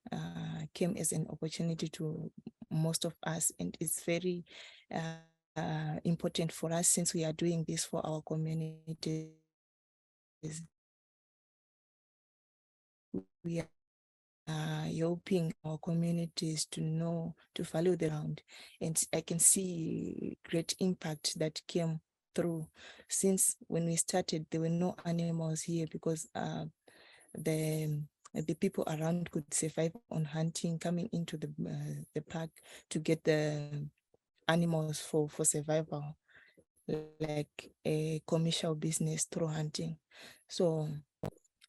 came as an opportunity to most of us, and it's very important for us, since we are doing this for our communities. We are helping our communities to know, to value the land. And I can see great impact that came through. Since when we started, there were no animals here, because the people around could survive on hunting, coming into the park to get the animals for survival, like a commercial business through hunting. So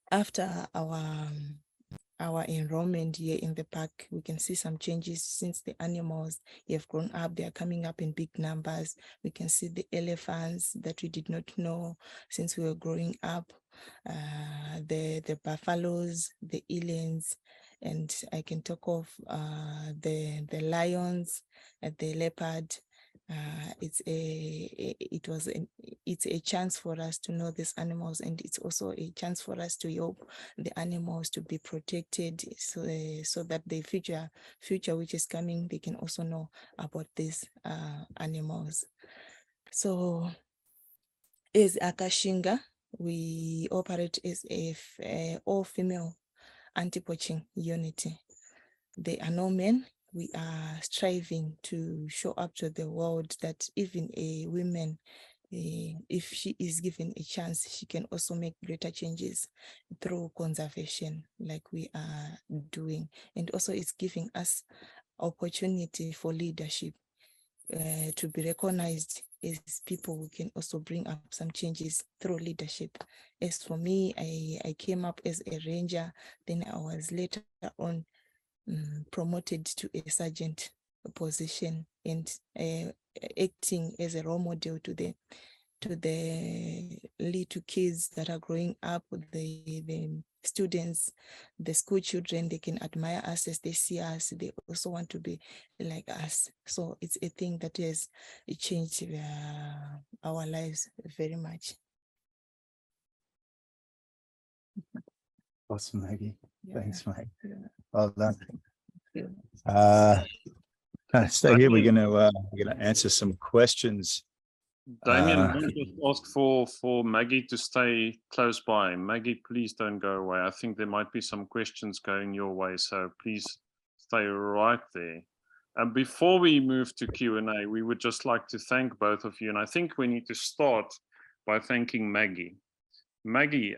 after our enrollment here in the park, we can see some changes, since the animals have grown up. They are coming up in big numbers. We can see the elephants that we did not know since we were growing up, the buffaloes, the elands, and I can talk of the lions, the leopard, it's a chance for us to know these animals, and it's also a chance for us to help the animals to be protected, so that the future which is coming, they can also know about these animals. So as Akashinga, we operate as a all-female anti-poaching unit. There are no men. We are striving to show up to the world that even a woman, if she is given a chance, she can also make greater changes through conservation, like we are doing. And also it's giving us opportunity for leadership, to be recognized as people who can also bring up some changes through leadership. As for me, I came up as a ranger, then I was later on promoted to a sergeant position, and acting as a role model to the little kids that are growing up, the students, the school children. They can admire us as they see us. They also want to be like us. So it's a thing that has changed our lives very much. Awesome, Maggie. Yeah. Thanks, mate. Yeah. Well done. Yeah. Stay here. We're gonna answer some questions. Damien, I want to ask for Maggie to stay close by. Maggie, please don't go away. I think there might be some questions going your way, so please stay right there. And before we move to Q&A, we would just like to thank both of you. And I think we need to start by thanking Maggie. Maggie,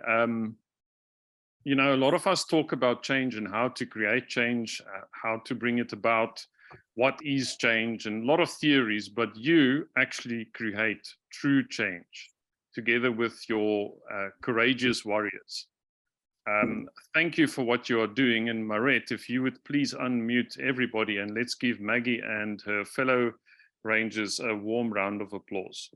you know, a lot of us talk about change and how to create change, how to bring it about, what is change, and a lot of theories, but you actually create true change together with your courageous warriors. Thank you for what you are doing. And Maret, if you would please unmute everybody, and let's give Maggie and her fellow rangers a warm round of applause.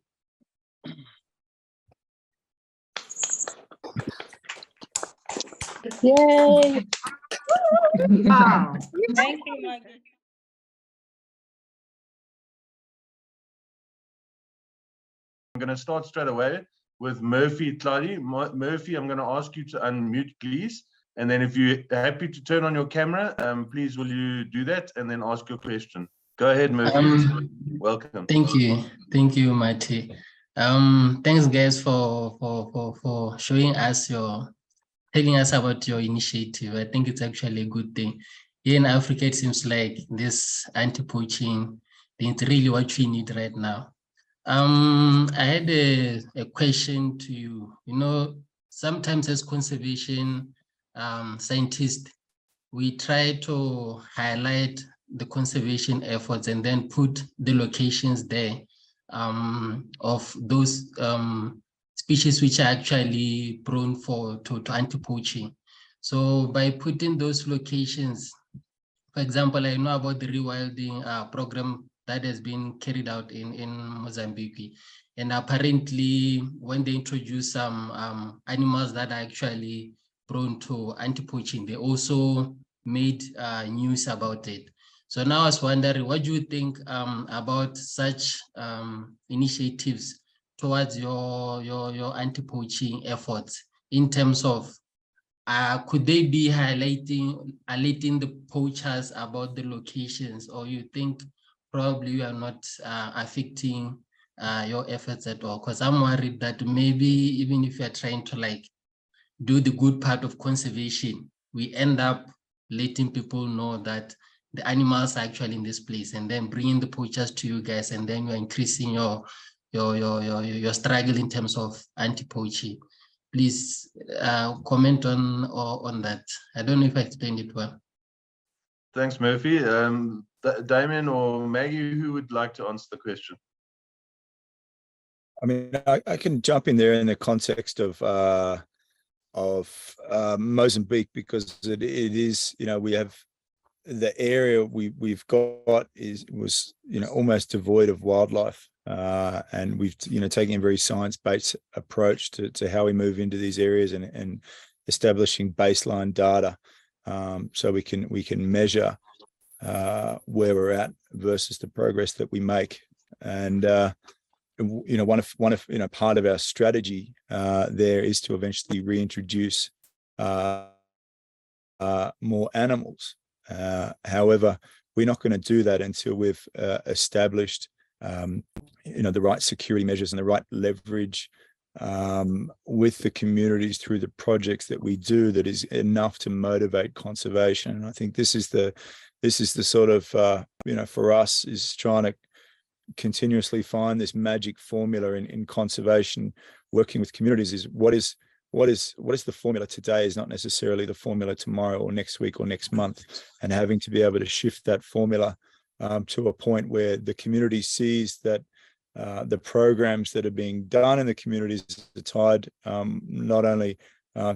Yay! Wow. Thank you, Maggie. I'm going to start straight away with Murphy Tlali. Murphy, I'm going to ask you to unmute, please. And then if you're happy to turn on your camera, please will you do that and then ask your question. Go ahead, Murphy. Welcome. Thank you, Marty. Thanks, guys, for showing us telling us about your initiative. I think it's actually a good thing. Here in Africa, it seems like this anti-poaching is really what we need right now. I had a question to you. You know, sometimes as conservation scientists, we try to highlight the conservation efforts and then put the locations there of those species which are actually prone to anti-poaching. So by putting those locations, for example, I know about the rewilding program that has been carried out in Mozambique. And apparently, when they introduce some animals that are actually prone to anti-poaching, they also made news about it. So now I was wondering, what do you think about such initiatives towards your anti-poaching efforts in terms of could they be highlighting the poachers about the locations, or you think probably you are not affecting your efforts at all? Because I'm worried that maybe even if you're trying to like do the good part of conservation, we end up letting people know that the animals are actually in this place, and then bringing the poachers to you guys, and then you're increasing your struggle in terms of anti-poaching. Please comment on that. I don't know if I explained it well. Thanks, Murphy. Damien or Maggie, who would like to answer the question? I mean, I can jump in there in the context of Mozambique, because it is, you know, we have the area we've got was almost devoid of wildlife, and we've taken a very science-based approach to how we move into these areas and establishing baseline data, so we can measure where we're at versus the progress that we make. And one of part of our strategy there is to eventually reintroduce more animals. However, we're not going to do that until we've established the right security measures and the right leverage with the communities through the projects that we do that is enough to motivate conservation. And I think this is the sort of for us is trying to continuously find this magic formula in conservation, working with communities. Is what is the formula today is not necessarily the formula tomorrow or next week or next month, and having to be able to shift that formula to a point where the community sees that the programs that are being done in the communities are tied not only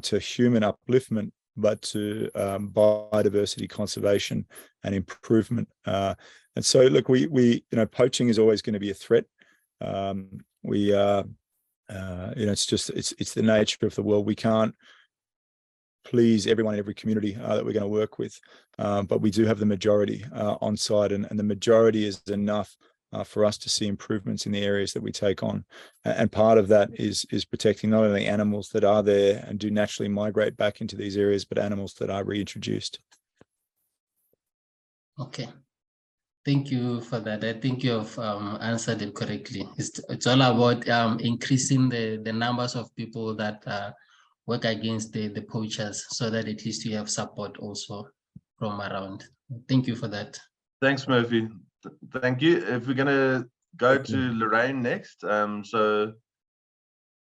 to human upliftment, but to biodiversity conservation and improvement. And so, look, we poaching is always going to be a threat. It's the nature of the world. We can't please everyone in every community that we're going to work with, but we do have the majority on site, and the majority is enough for us to see improvements in the areas that we take on. And part of that is protecting not only animals that are there and do naturally migrate back into these areas, but animals that are reintroduced. Okay. Thank you for that. I think you have answered it correctly. It's all about increasing the numbers of people that work against the poachers, so that at least you have support also from around. Thank you for that. Thanks, Murphy. Thank you. If we're going to go to Lorraine next. So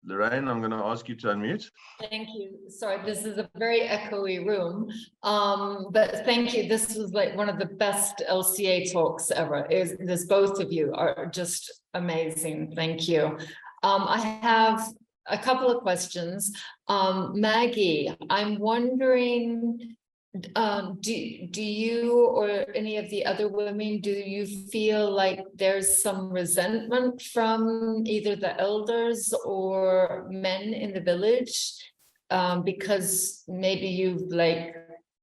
Lorraine, I'm going to ask you to unmute. Thank you. Sorry, this is a very echoey room, but thank you. This was like one of the best LCA talks ever. This both of you are just amazing. Thank you. I have a couple of questions. Maggie, I'm wondering, do you or any of the other women, do you feel like there's some resentment from either the elders or men in the village because maybe you've like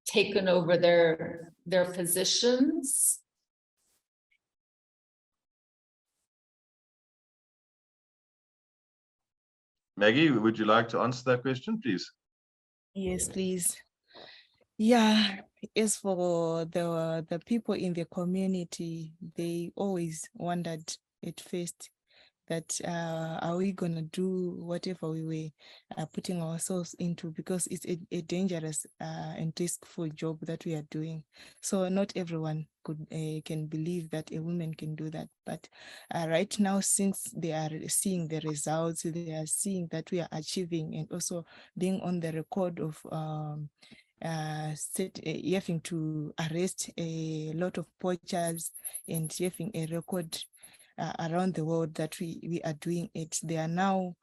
taken over their positions? Maggie, would you like to answer that question, please? Yes, please. Yeah, as for the people in the community, they always wondered at first that are we gonna do whatever we were putting ourselves into, because it's a dangerous and riskful job that we are doing. So not everyone can believe that a woman can do that. But right now, since they are seeing the results, they are seeing that we are achieving, and also being on the record of having to arrest a lot of poachers and having a record around the world that we are doing it. They are now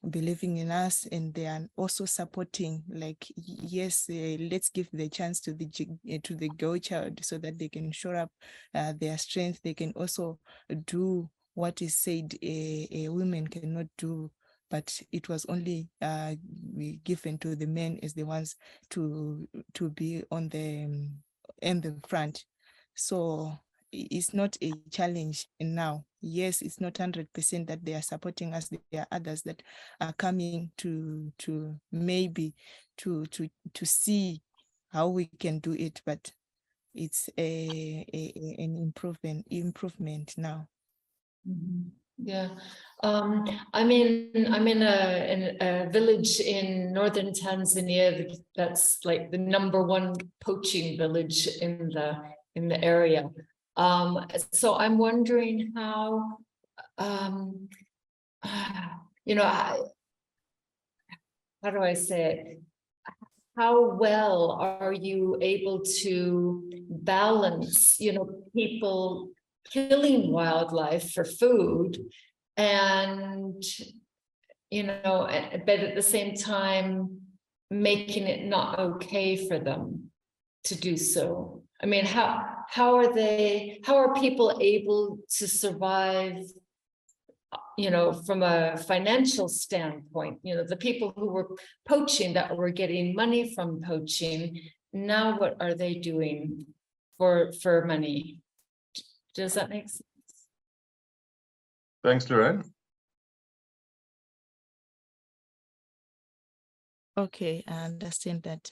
believing in us, and they are also supporting, like, yes, let's give the chance to the girl child so that they can shore up their strength. They can also do what is said a woman cannot do, but it was only given to the men as the ones to be on the front. So it's not a challenge now. Yes, it's not 100% that they are supporting us. There are others that are coming to maybe to see how we can do it, but it's an improvement now. Mm-hmm. Yeah, I'm in a village in northern Tanzania that's like the #1 poaching village in the area. So I'm wondering how, how do I say it? How well are you able to balance, people killing wildlife for food and, but at the same time, making it not okay for them to do so? I mean, how are people able to survive, from a financial standpoint? The people who were poaching, that were getting money from poaching, now what are they doing for money? Does that make sense? Thanks, Lorraine. Okay, I understand that.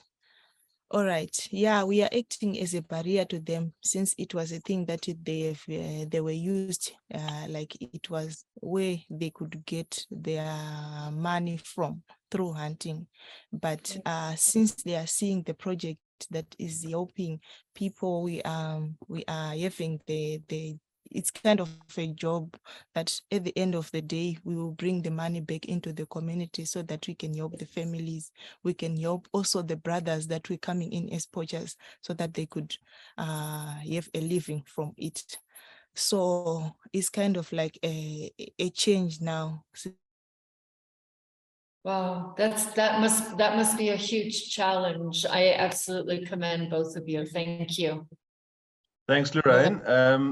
All right. Yeah, we are acting as a barrier to them since it was a thing that they were used like it was where they could get their money from through hunting. But since they are seeing the project that is helping people, we are having it's kind of a job that at the end of the day, we will bring the money back into the community so that we can help the families. We can help also the brothers that we're coming in as poachers so that they could have a living from it. So it's kind of like a change now. Wow, that must be a huge challenge. I absolutely commend both of you. Thank you. Thanks, Lorraine.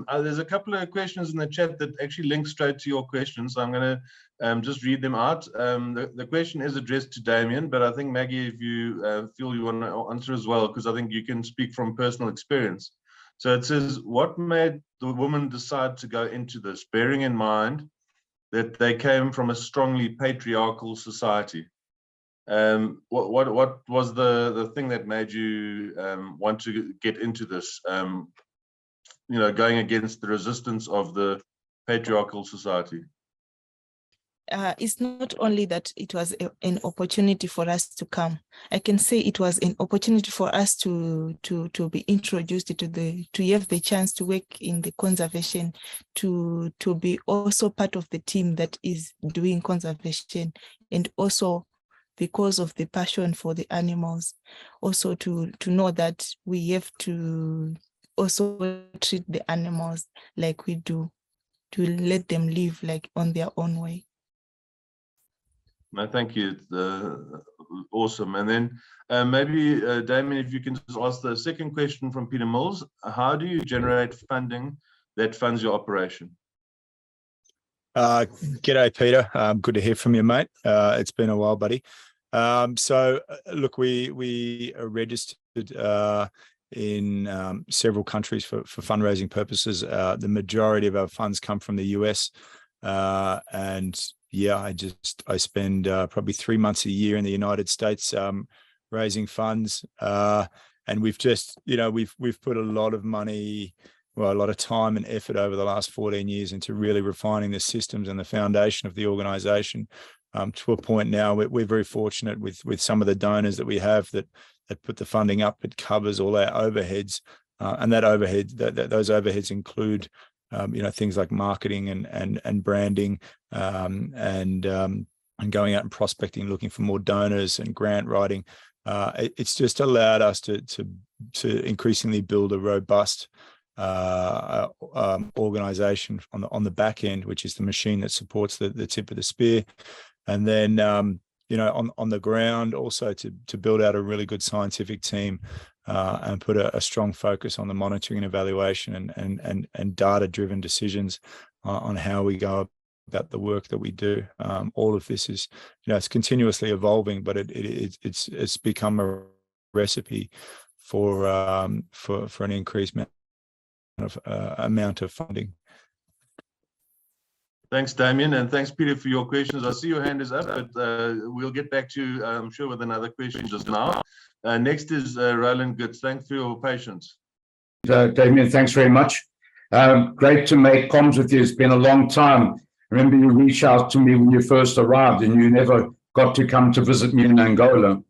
There's a couple of questions in the chat that actually link straight to your questions. So I'm going to just read them out. The question is addressed to Damien, but I think, Maggie, if you feel you want to answer as well, because I think you can speak from personal experience. So it says, what made the woman decide to go into this, bearing in mind that they came from a strongly patriarchal society? What was the thing that made you want to get into this? You know, going against the resistance of the patriarchal society? It's not only that it was an opportunity for us to come. I can say it was an opportunity for us to be introduced to have the chance to work in the conservation, to be also part of the team that is doing conservation, and also because of the passion for the animals, also to know that we have to also treat the animals like we do, to let them live like on their own way. No, thank you. Awesome. And then maybe, Damien, if you can just ask the second question from Peter Mills. How do you generate funding that funds your operation? G'day, Peter. Good to hear from you, mate. It's been a while, buddy. So look, we are registered in several countries for fundraising purposes. The majority of our funds come from the US, and yeah, I spend probably 3 months a year in the United States raising funds, and we've just, you know, we've put a lot of money, well, a lot of time and effort over the last 14 years into really refining the systems and the foundation of the organization, to a point now we're very fortunate with some of the donors that we have that put the funding up. It covers all our overheads, and those overheads include you know, things like marketing and branding, and going out and prospecting, looking for more donors, and grant writing. It's just allowed us to increasingly build a robust organization on the back end, which is the machine that supports the tip of the spear. And then you know, on the ground also to build out a really good scientific team, and put a strong focus on the monitoring and evaluation and data-driven decisions on how we go about the work that we do. All of this is, you know, it's continuously evolving, but it's become a recipe for an increased amount of funding. Thanks, Damien, and thanks, Peter, for your questions. I see your hand is up, but we'll get back to you, I'm sure, with another question just now. Next is Roland Goods. Thanks for your patience. Damien, thanks very much. Great to make comms with you. It's been a long time. Remember, you reached out to me when you first arrived, and you never got to come to visit me in Angola.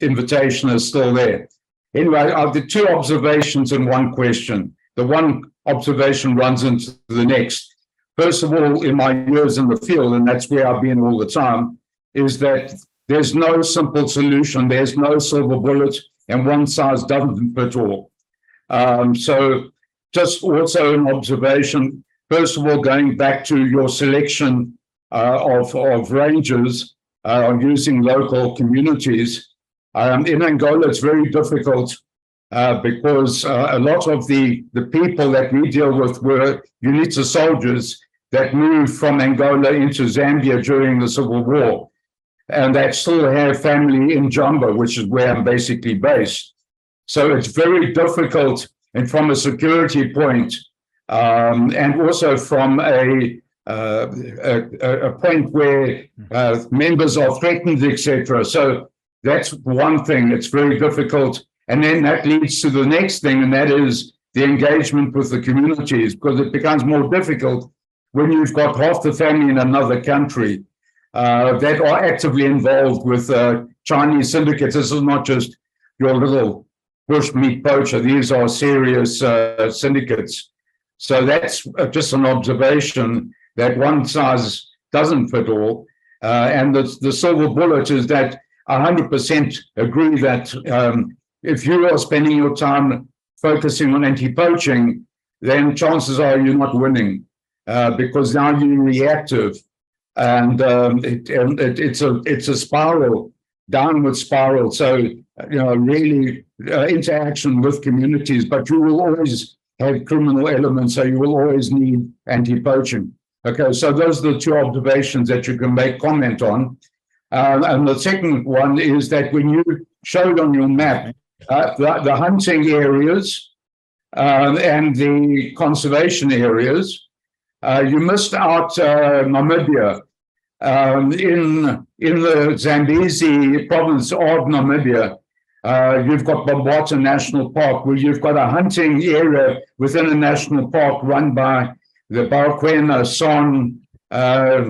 Invitation is still there. Anyway, I've got two observations and one question. The one observation runs into the next. First of all, in my years in the field, and that's where I've been all the time, is that there's no simple solution. There's no silver bullet, and one size doesn't fit all. So just also an observation, first of all, going back to your selection of rangers using local communities. In Angola, it's very difficult because a lot of the people that we deal with were UNITA soldiers that moved from Angola into Zambia during the Civil War. And that still have family in Jamba, which is where I'm basically based. So it's very difficult, and from a security point, and also from a point where members are threatened, etc. So that's one thing that's very difficult. And then that leads to the next thing, and that is the engagement with the communities, because it becomes more difficult when you've got half the family in another country that are actively involved with Chinese syndicates. This is not just your little bush meat poacher. These are serious syndicates. So that's just an observation that one size doesn't fit all. And the silver bullet is that I 100% agree that if you are spending your time focusing on anti-poaching, then chances are you're not winning because now you're reactive, and it's a spiral, downward spiral. So really interaction with communities, but you will always have criminal elements, so you will always need anti-poaching. Okay, so those are the two observations that you can make comment on. And the second one is that when you showed on your map the hunting areas and the conservation areas, you missed out Namibia. In the Zambezi province of Namibia, you've got Bambata National Park, where you've got a hunting area within a national park run by the Barquena Son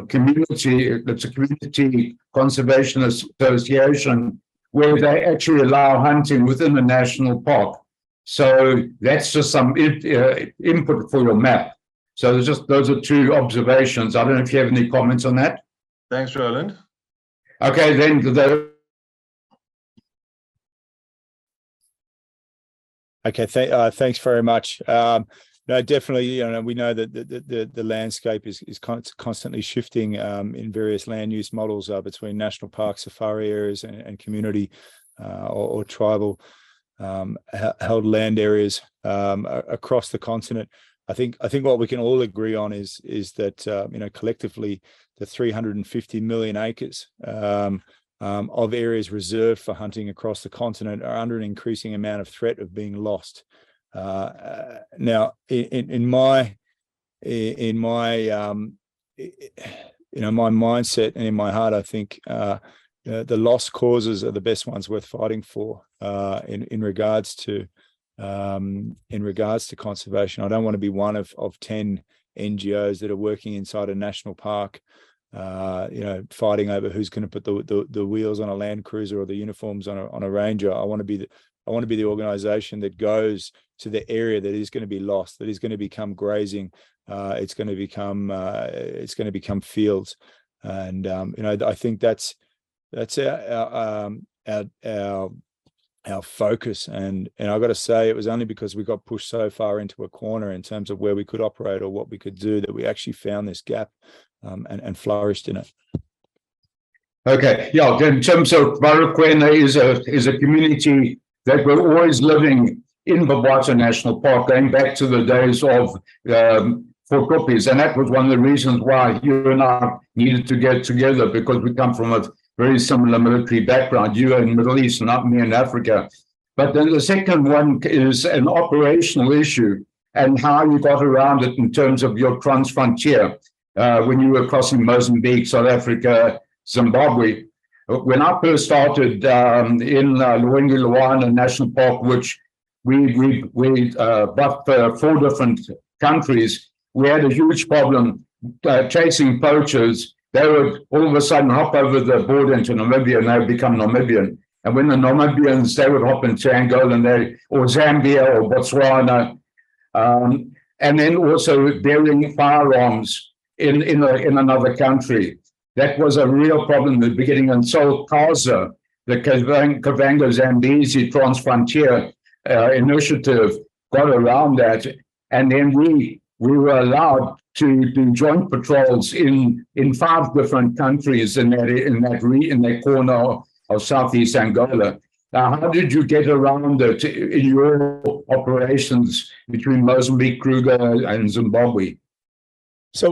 community. It's a community conservation association where they actually allow hunting within the national park. So that's just some input for your map. So there's just those are two observations. I don't know if you have any comments on that. Thanks, Roland. Okay, then Okay, thanks very much. No, definitely. We know that the landscape is constantly shifting in various land use models between national parks, safari areas, and community or tribal held land areas across the continent. I think what we can all agree on is that collectively the 350 million acres of areas reserved for hunting across the continent are under an increasing amount of threat of being lost. Now, in my my mindset and in my heart, I think the lost causes are the best ones worth fighting for. In regards to conservation, I don't want to be one of 10 NGOs that are working inside a national park, fighting over who's going to put the wheels on a Land Cruiser or the uniforms on a Ranger. I want to be the organization that goes to the area that is going to be lost, that is going to become grazing. It's going to become fields, and I think that's our focus. And I got to say, it was only because we got pushed so far into a corner in terms of where we could operate or what we could do that we actually found this gap and flourished in it. Okay, yeah. In terms of Barquena is a community that were always living in Bambata National Park, going back to the days of Fort Koppes, and that was one of the reasons why you and I needed to get together, because we come from a very similar military background. You in the Middle East, not me in Africa. But then the second one is an operational issue and how you got around it in terms of your trans-frontier when you were crossing Mozambique, South Africa, Zimbabwe. When I first started in Luengu-Luana National Park, which we buffed 4 different countries, we had a huge problem chasing poachers. They would all of a sudden hop over the border into Namibia and they would become Namibian. And when the Namibians, they would hop into Angola or Zambia or Botswana. And then also bearing firearms in another country. That was a real problem in the beginning until CASA, the Kavango Zambezi Trans-Frontier Initiative, got around that. And then we were allowed to do joint patrols in 5 different countries in that corner of Southeast Angola. Now, how did you get around it in your operations between Mozambique, Kruger, and Zimbabwe? So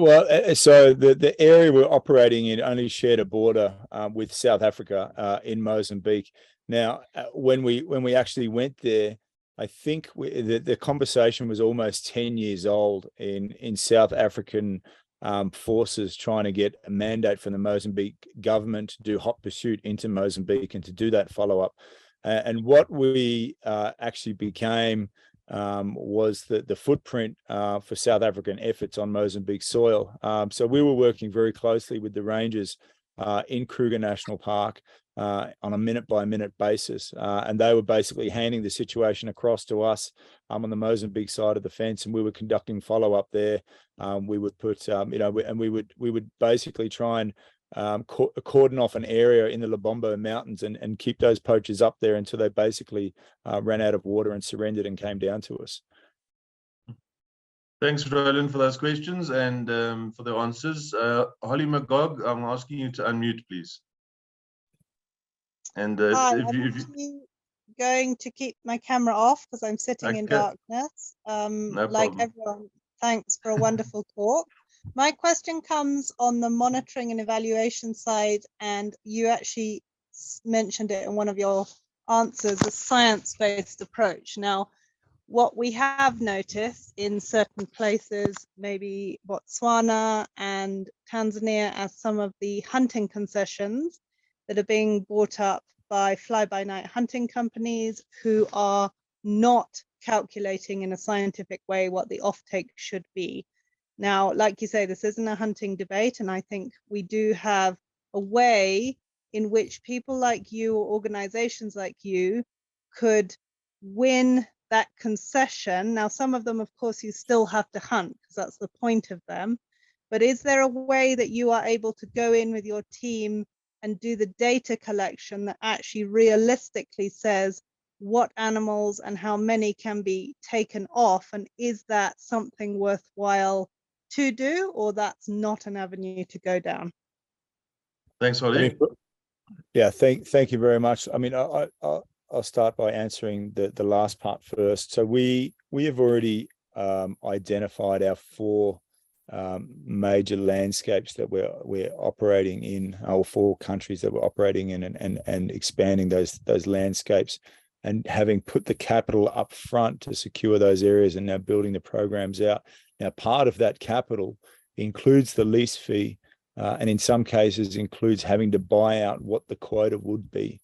the area we're operating in only shared a border with South Africa in Mozambique. Now, when we actually went there, I think the conversation was almost 10 years old in South African forces trying to get a mandate from the Mozambique government to do hot pursuit into Mozambique and to do that follow-up. And what we actually became was the footprint for South African efforts on Mozambique soil. So we were working very closely with the rangers in Kruger National Park on a minute-by-minute basis. And they were basically handing the situation across to us on the Mozambique side of the fence, and we were conducting follow-up there. We would put, we would basically try and cordon off an area in the Lubombo Mountains and keep those poachers up there until they basically ran out of water and surrendered and came down to us. Thanks, Roland, for those questions and for the answers. Holly McGog, I'm asking you to unmute, please. And I'm going to keep my camera off because I'm sitting in darkness. Like everyone, thanks for a wonderful talk. My question comes on the monitoring and evaluation side, and you actually mentioned it in one of your answers, a science-based approach. Now, what we have noticed in certain places, maybe Botswana and Tanzania, as some of the hunting concessions that are being bought up by fly-by-night hunting companies who are not calculating in a scientific way what the offtake should be. Now, like you say, this isn't a hunting debate, and I think we do have a way in which people like you or organizations like you could win that concession. Now, some of them, of course, you still have to hunt because that's the point of them. But is there a way that you are able to go in with your team and do the data collection that actually realistically says what animals and how many can be taken off? And is that something worthwhile to do, or that's not an avenue to go down? Thanks, Holly. Yeah, thank you very much. I mean, I'll start by answering the last part first. So we have already identified our 4 major landscapes that we're operating in, our 4 countries that we're operating in, and expanding those landscapes, and having put the capital up front to secure those areas, and now building the programs out. Now, part of that capital includes the lease fee, and in some cases includes having to buy out what the quota would be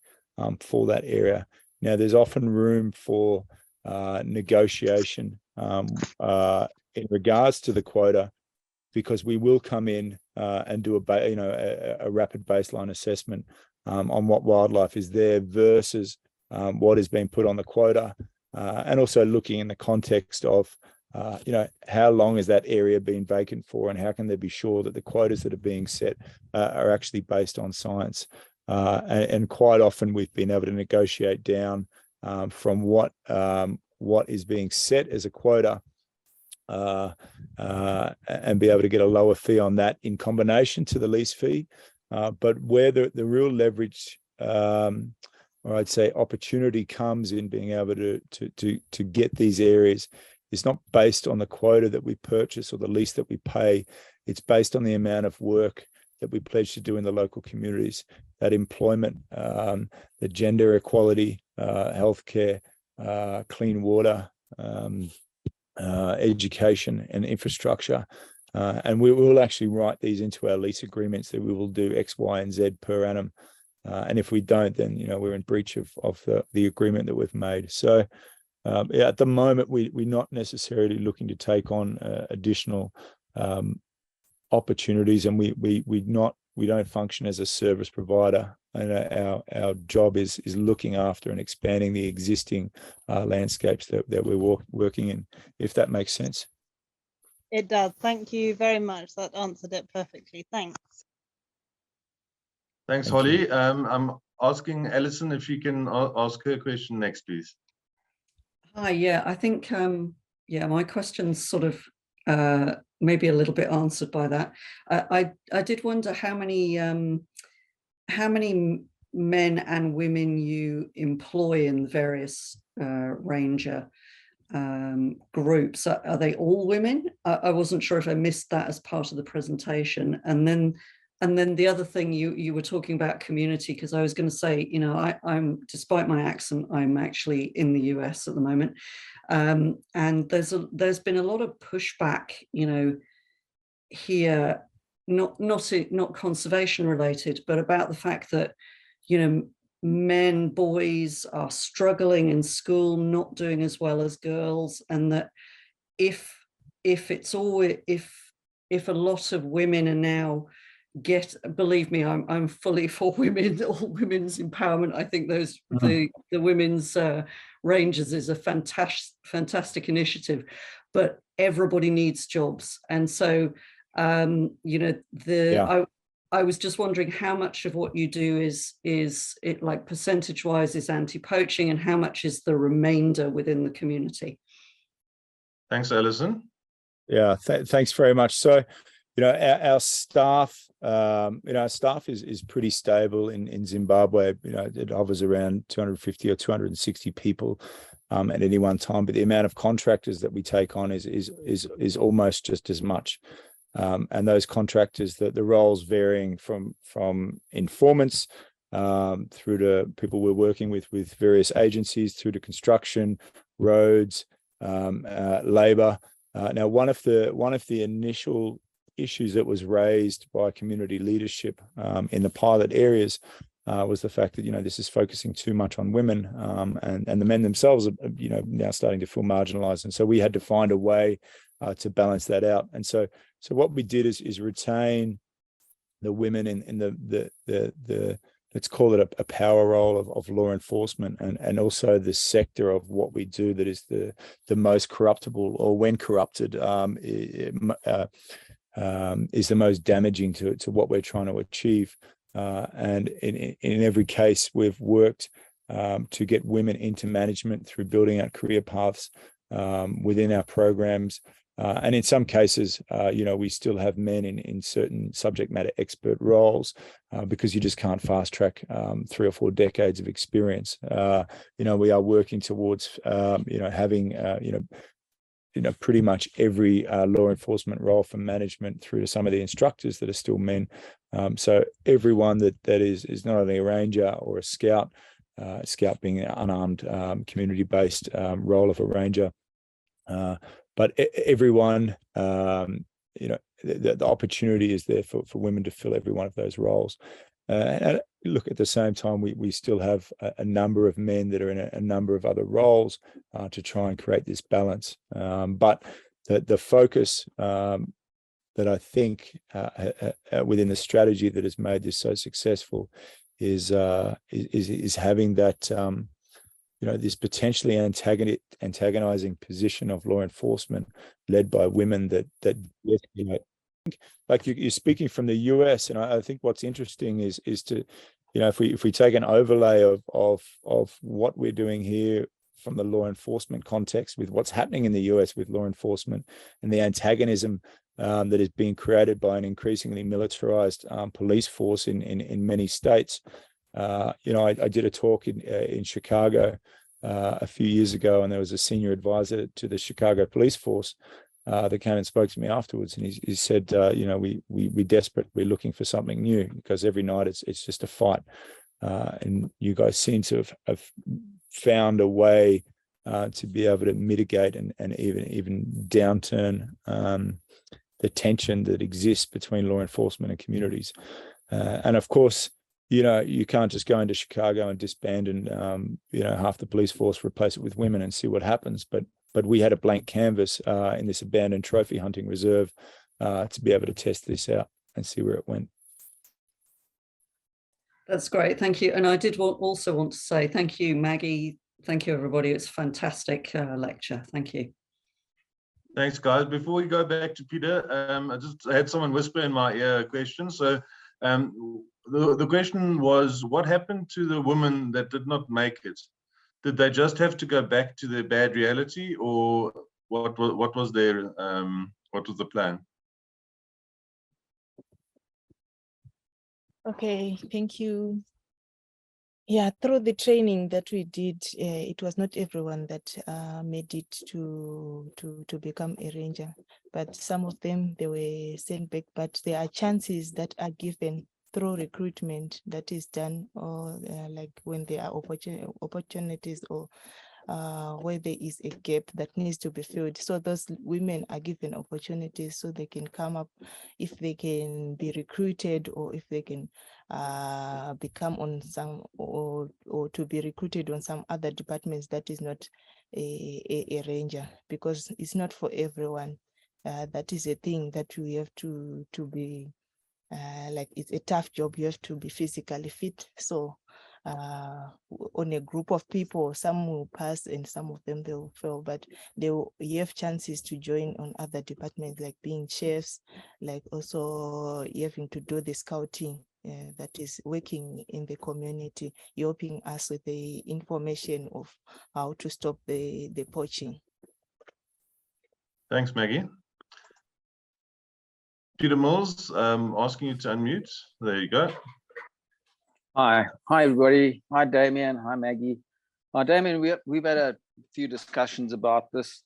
for that area. Now, there's often room for negotiation in regards to the quota, because we will come in and do a rapid baseline assessment on what wildlife is there versus what has been put on the quota, and also looking in the context of how long has that area been vacant for, and how can they be sure that the quotas that are being set are actually based on science. And quite often we've been able to negotiate down from what is being set as a quota, and be able to get a lower fee on that in combination to the lease fee. But where the real leverage, or I'd say opportunity, comes in being able to get these areas, it's not based on the quota that we purchase or the lease that we pay. It's based on the amount of work that we pledge to do in the local communities, that employment, the gender equality, healthcare, clean water, education and infrastructure. And we will actually write these into our lease agreements that we will do X, Y, and Z per annum. And if we don't, then we're in breach of the agreement that we've made. So at the moment, we're not necessarily looking to take on additional opportunities, and we don't function as a service provider, and our job is looking after and expanding the existing landscapes that we're working in, if that makes sense. It does. Thank you very much. That answered it perfectly. Thanks. Thanks, Holly. I'm asking Alison if she can ask her question next, please. Hi, yeah, I think, my question's sort of maybe a little bit answered by that. I did wonder how many men and women you employ in various ranger groups. Are they all women? I wasn't sure if I missed that as part of the presentation. And then and then the other thing you were talking about community, because I was going to say, you know, I'm despite my accent, I'm actually in the US at the moment, and there's been a lot of pushback, you know, here, not conservation related, but about the fact that, you know, boys are struggling in school, not doing as well as girls, and that if a lot of women are now believe me, I'm fully for women, all women's empowerment. I think the women's rangers is a fantastic initiative, but everybody needs jobs, and so you know, I was just wondering how much of what you do is it, like, percentage wise, is anti-poaching, and how much is the remainder within the community? Thanks, Alison. Yeah, thanks very much. So, you know, our staff, you know, our staff is pretty stable in Zimbabwe. You know, it hovers around 250 or 260 people at any one time, but the amount of contractors that we take on is almost just as much. And those contractors, the roles varying from informants through to people we're working with various agencies, through to construction, roads, labor. Now, one of the initial issues that was raised by community leadership in the pilot areas was the fact that, you know, this is focusing too much on women, and the men themselves are, you know, now starting to feel marginalized, and so we had to find a way to balance that out. And so what we did is retain the women in the let's call it a power role of law enforcement, and also the sector of what we do that is the most corruptible, or when corrupted, is the most damaging to what we're trying to achieve. And in every case, we've worked to get women into management through building out career paths within our programs. And in some cases, you know, we still have men in certain subject matter expert roles because you just can't fast track 3 or 4 decades of experience. You know, we are working towards, you know, having, you know, pretty much every law enforcement role from management through to some of the instructors that are still men. So everyone that is not only a ranger or a scout, scout being an unarmed community-based role of a ranger, but everyone, you know, the opportunity is there for women to fill every one of those roles. And look, at the same time, we still have a number of men that are in a number of other roles to try and create this balance. But the focus that I think within the strategy that has made this so successful is having that, you know, this potentially antagonizing position of law enforcement led by women that you know, like you're speaking from the US, and I think what's interesting is to, you know, if we take an overlay of what we're doing here from the law enforcement context with what's happening in the US with law enforcement and the antagonism that is being created by an increasingly militarized police force in many states. You know, I did a talk in Chicago a few years ago, and there was a senior advisor to the Chicago police force that came and spoke to me afterwards, and he said, you know, we're desperate, we're looking for something new, because every night it's just a fight, and you guys seem to have found a way to be able to mitigate and even downturn the tension that exists between law enforcement and communities. And of course, you know, you can't just go into Chicago and disband and, you know, half the police force, replace it with women and see what happens. But we had a blank canvas in this abandoned trophy hunting reserve to be able to test this out and see where it went. That's great. Thank you. And I did also want to say thank you, Maggie. Thank you, everybody. It's a fantastic lecture. Thank you. Thanks, guys. Before we go back to Peter, I just had someone whisper in my ear a question. So the question was, what happened to the women that did not make it? Did they just have to go back to their bad reality, or what was their what was the plan? Okay, thank you. Yeah, through the training that we did, it was not everyone that made it to become a ranger, but some of them, they were sent back. But there are chances that are given through recruitment that is done, or like when there are opportunities or where there is a gap that needs to be filled. So those women are given opportunities so they can come up, if they can be recruited, or if they can become on some, or to be recruited on some other departments that is not a ranger, because it's not for everyone. That is a thing that we have to be like, it's a tough job. You have to be physically fit. So on a group of people, some will pass and some of them they will fail, but you have chances to join on other departments, like being chefs, like also having to do the scouting that is working in the community, helping us with the information of how to stop the poaching. Thanks, Maggie. Peter Mills, asking you to unmute. There you go. Hi everybody. Hi Damien. Hi Maggie. Damien, we've had a few discussions about this,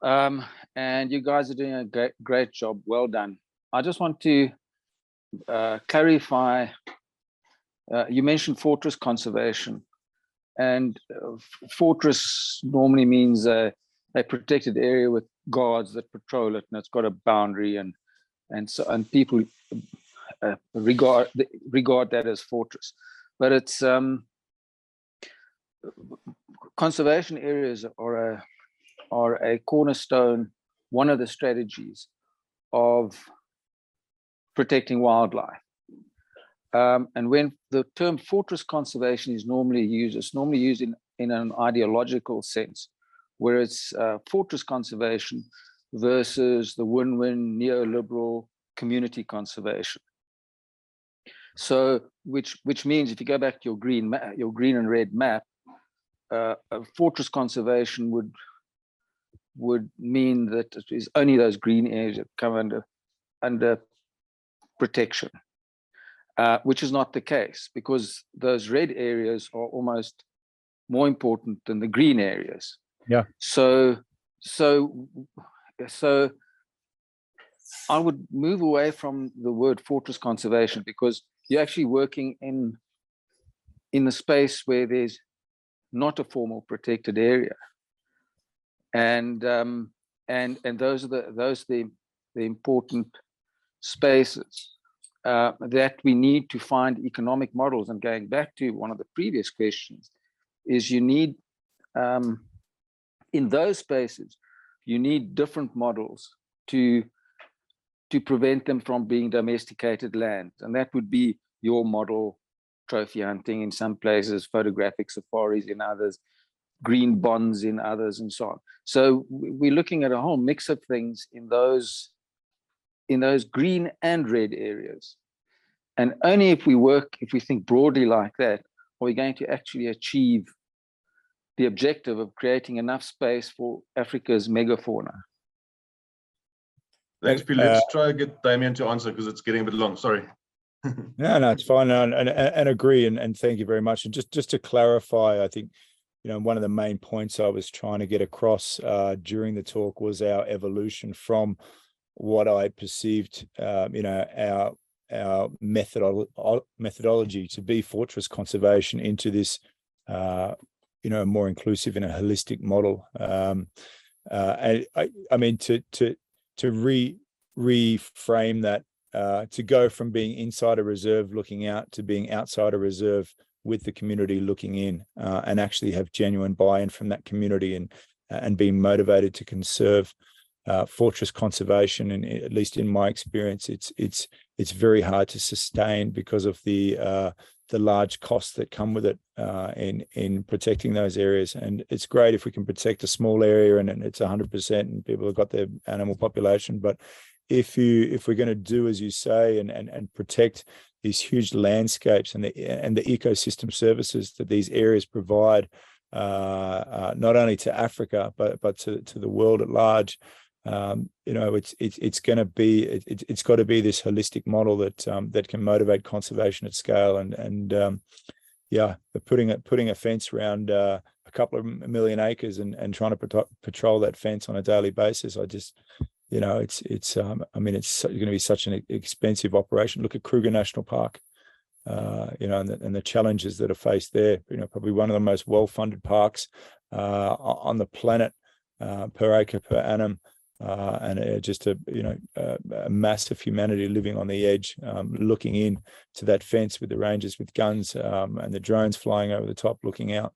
and you guys are doing a great job. Well done. I just want to clarify. You mentioned fortress conservation, and fortress normally means a protected area with guards that patrol it, and it's got a boundary, and people regard that as fortress. But it's conservation areas are a cornerstone, one of the strategies of protecting wildlife. And when the term fortress conservation is normally used, it's normally used in an ideological sense, where it's fortress conservation versus the win-win neoliberal community conservation. So, which means if you go back to your green and red map, fortress conservation would mean that it is only those green areas that come under protection, which is not the case, because those red areas are almost more important than the green areas. Yeah. So I would move away from the word fortress conservation, because you're actually working in the space where there's not a formal protected area, and those are the important spaces that we need to find economic models. And going back to one of the previous questions, is you need in those spaces you need different models to prevent them from being domesticated land. And that would be your model, trophy hunting in some places, photographic safaris in others, green bonds in others, and so on. So we're looking at a whole mix of things in those green and red areas. And only if we think broadly like that, are we going to actually achieve the objective of creating enough space for Africa's megafauna. Thanks, Pete. Let's try to get Damien to answer, because it's getting a bit long. Sorry. No, it's fine, and agree, and thank you very much. And just to clarify, I think, one of the main points I was trying to get across during the talk was our evolution from what I perceived, our methodology to be fortress conservation into this, more inclusive and a holistic model. I mean, to reframe that, to go from being inside a reserve looking out to being outside a reserve with the community looking in, and actually have genuine buy-in from that community, and being motivated to conserve fortress conservation. And at least in my experience, it's very hard to sustain because of the large costs that come with it in protecting those areas. And it's great if we can protect a small area and it's 100% and people have got their animal population. But if we're going to do as you say and protect these huge landscapes and the ecosystem services that these areas provide, not only to Africa but to the world at large, it's got to be this holistic model that can motivate conservation at scale. And putting a fence around a couple of million acres and trying to patrol that fence on a daily basis, it's I mean, it's going to be such an expensive operation. Look at Kruger National Park, and the challenges that are faced there. Probably one of the most well-funded parks on the planet per acre per annum. And just a mass of humanity living on the edge, looking in to that fence with the rangers with guns and the drones flying over the top, looking out.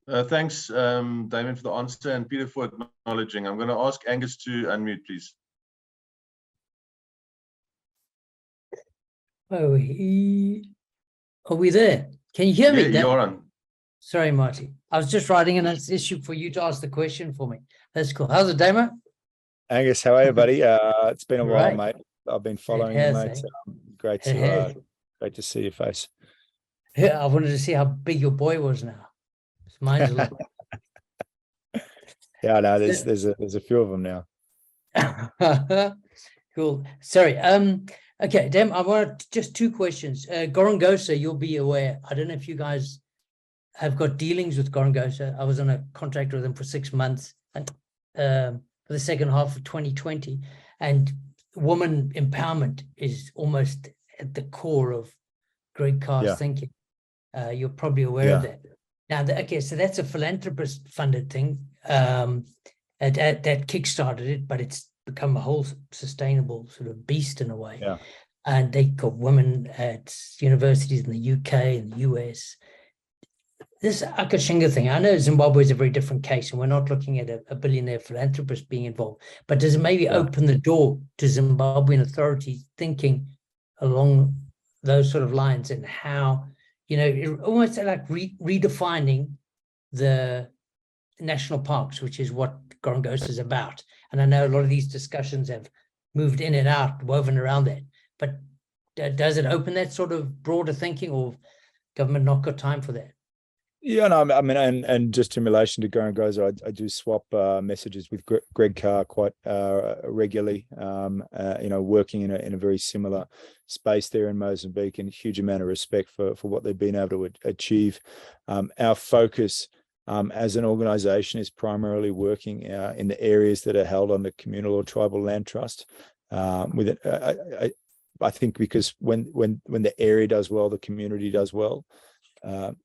Thanks, Damien, for the answer, and Peter for acknowledging. I'm going to ask Angus to unmute, please. Oh, are we there? Can you hear me? Yeah, you're on. Sorry, Marty. I was just writing an issue for you to ask the question for me. That's cool. How's it, Damo? Angus, how are you, buddy? It's been a while, Right. mate. I've been following you, mate. Great to see your face. Yeah, I wanted to see how big your boy was now. Mine's a little. Yeah, no, there's a few of them now. Cool. Sorry. Okay, Dem, I want just two questions. Gorongosa, you'll be aware. I don't know if you guys have got dealings with Gorongosa. I was on a contract with them for 6 months and for the second half of 2020. And woman empowerment is almost at the core of Greg Carr's thinking. You're probably aware of that. Now, okay, so that's a philanthropist-funded thing that kickstarted it, but it's become a whole sustainable sort of beast in a way. Yeah. And they got women at universities in the UK and the US. This Akashinga thing, I know Zimbabwe is a very different case, and we're not looking at a billionaire philanthropist being involved, but does it maybe open the door to Zimbabwean authorities thinking along those sort of lines, and how, almost like redefining the national parks, which is what Gorongosa is about. And I know a lot of these discussions have moved in and out, woven around that. But does it open that sort of broader thinking, or government not got time for that? Yeah, no, I mean, and just in relation to Gorongosa, I do swap messages with Greg Carr quite regularly. Working in a very similar space there in Mozambique, and a huge amount of respect for what they've been able to achieve. Our focus as an organisation is primarily working in the areas that are held under communal or tribal land trust. I think because when the area does well, the community does well.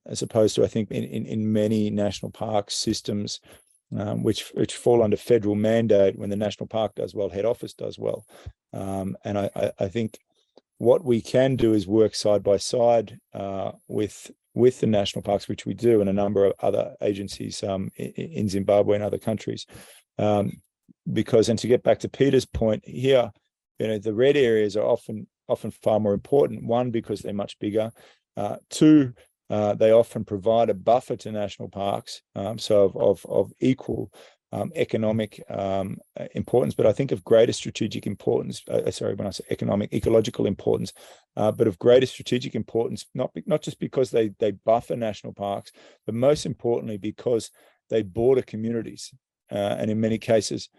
As opposed to, I think, in many national park systems, which fall under federal mandate, when the national park does well, head office does well. And I think what we can do is work side by side with the national parks, which we do, and a number of other agencies in Zimbabwe and other countries. Because, and to get back to Peter's point here, the red areas are often far more important. One, because they're much bigger. Two, they often provide a buffer to national parks, so of equal economic importance, but I think of greater strategic importance. When I say economic, ecological importance, but of greater strategic importance, not just because they buffer national parks, but most importantly because they border communities, and in many cases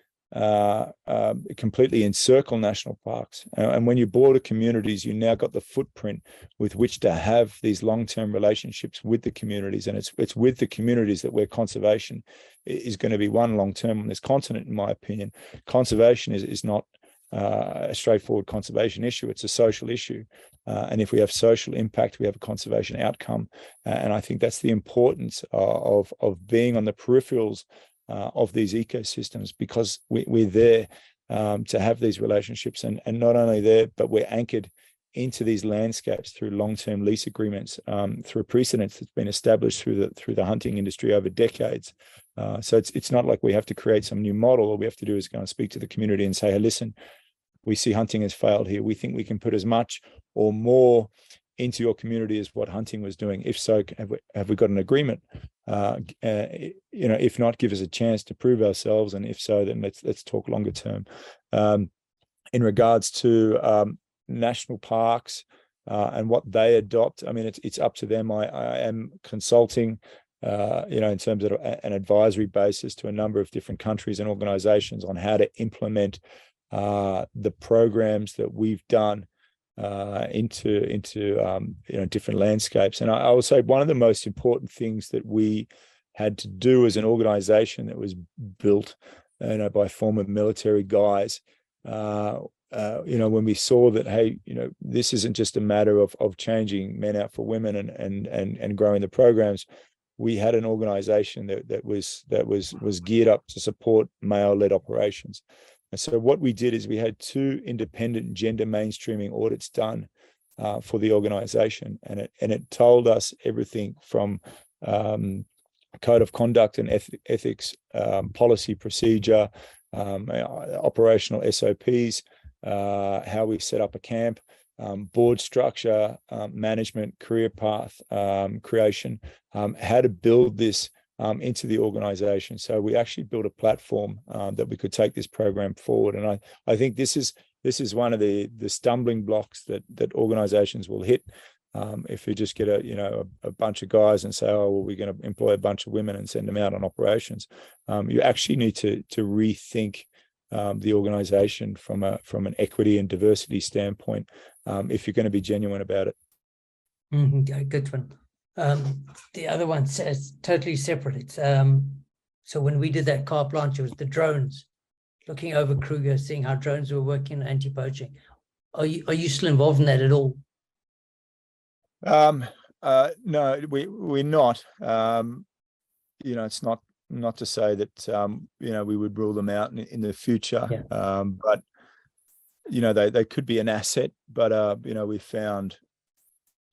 completely encircle national parks. And when you border communities, you now got the footprint with which to have these long-term relationships with the communities. And it's with the communities that where conservation is going to be one long-term on this continent, in my opinion. Conservation is not a straightforward conservation issue. It's a social issue. And if we have social impact, we have a conservation outcome. And I think that's the importance of being on the peripherals of these ecosystems, because we're there to have these relationships, and not only there, but we're anchored into these landscapes through long-term lease agreements, through precedents that's been established through the hunting industry over decades. So it's not like we have to create some new model. All we have to do is go and speak to the community and say, hey, listen, we see hunting has failed here. We think we can put as much or more into your community as what hunting was doing. If so, have we got an agreement? If not, give us a chance to prove ourselves, and if so, then let's talk longer term. In regards to national parks and what they adopt, I mean, it's up to them. I am consulting, in terms of an advisory basis to a number of different countries and organizations on how to implement the programs that we've done into different landscapes. And I will say one of the most important things that we had to do as an organization that was built by former military guys. When we saw that, hey, this isn't just a matter of changing men out for women and growing the programs. We had an organization that was geared up to support male-led operations. And so what we did is we had 2 independent gender mainstreaming audits done for the organization, and it told us everything from code of conduct and ethics, policy procedure, operational SOPs, how we set up a camp, board structure, management, career path creation, how to build this into the organization. So we actually built a platform that we could take this program forward. And I think this is one of the stumbling blocks that organizations will hit. If you just get a bunch of guys and say, oh, well, we're going to employ a bunch of women and send them out on operations, you actually need to rethink the organization from an equity and diversity standpoint, if you're going to be genuine about it. Yeah, good one. The other one says totally separate. It's so when we did that carte blanche, it was the drones, looking over Kruger, seeing how drones were working on anti-poaching. Are you still involved in that at all? No, we're not. It's not to say that we would rule them out in the future. Yeah. But they could be an asset. But we found,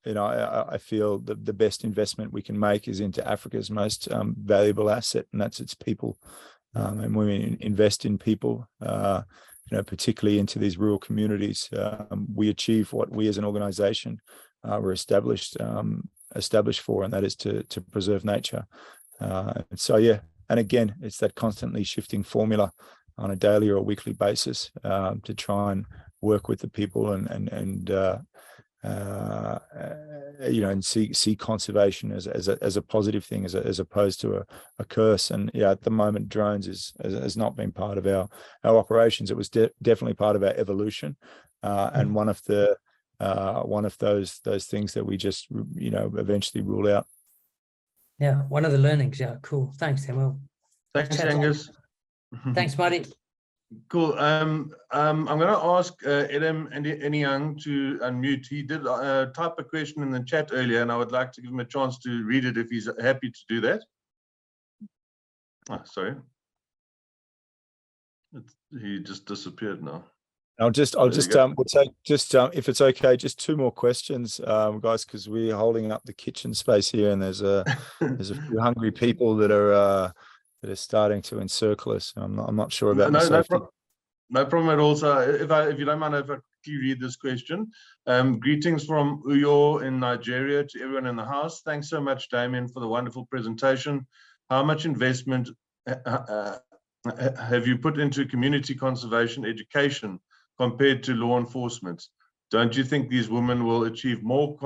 I feel the best investment we can make is into Africa's most valuable asset, and that's its people. And when we invest in people, particularly into these rural communities, we achieve what we as an organization were established for, and that is to preserve nature. So yeah, and again, it's that constantly shifting formula on a daily or a weekly basis to try and work with the people and see conservation as a positive thing, as opposed to a curse. And yeah, at the moment, drones has not been part of our operations. It was definitely part of our evolution, and one of those things that we just eventually rule out. Yeah, one of the learnings. Yeah, cool. Thanks, Samuel. Thanks, Angus. Thanks, Marty. Cool. I'm going to ask Edem Enyang to unmute. He did type a question in the chat earlier, and I would like to give him a chance to read it if he's happy to do that. Oh, sorry. He just disappeared now. We'll take if it's okay, just 2 more questions, guys, because we're holding up the kitchen space here, and there's a few hungry people that are starting to encircle us. I'm not sure about no problem at all. So if you don't mind, if I quickly read this question. Greetings from Uyo in Nigeria to everyone in the house. Thanks so much, Damien, for the wonderful presentation. How much investment have you put into community conservation education compared to law enforcement? Don't you think these women will achieve more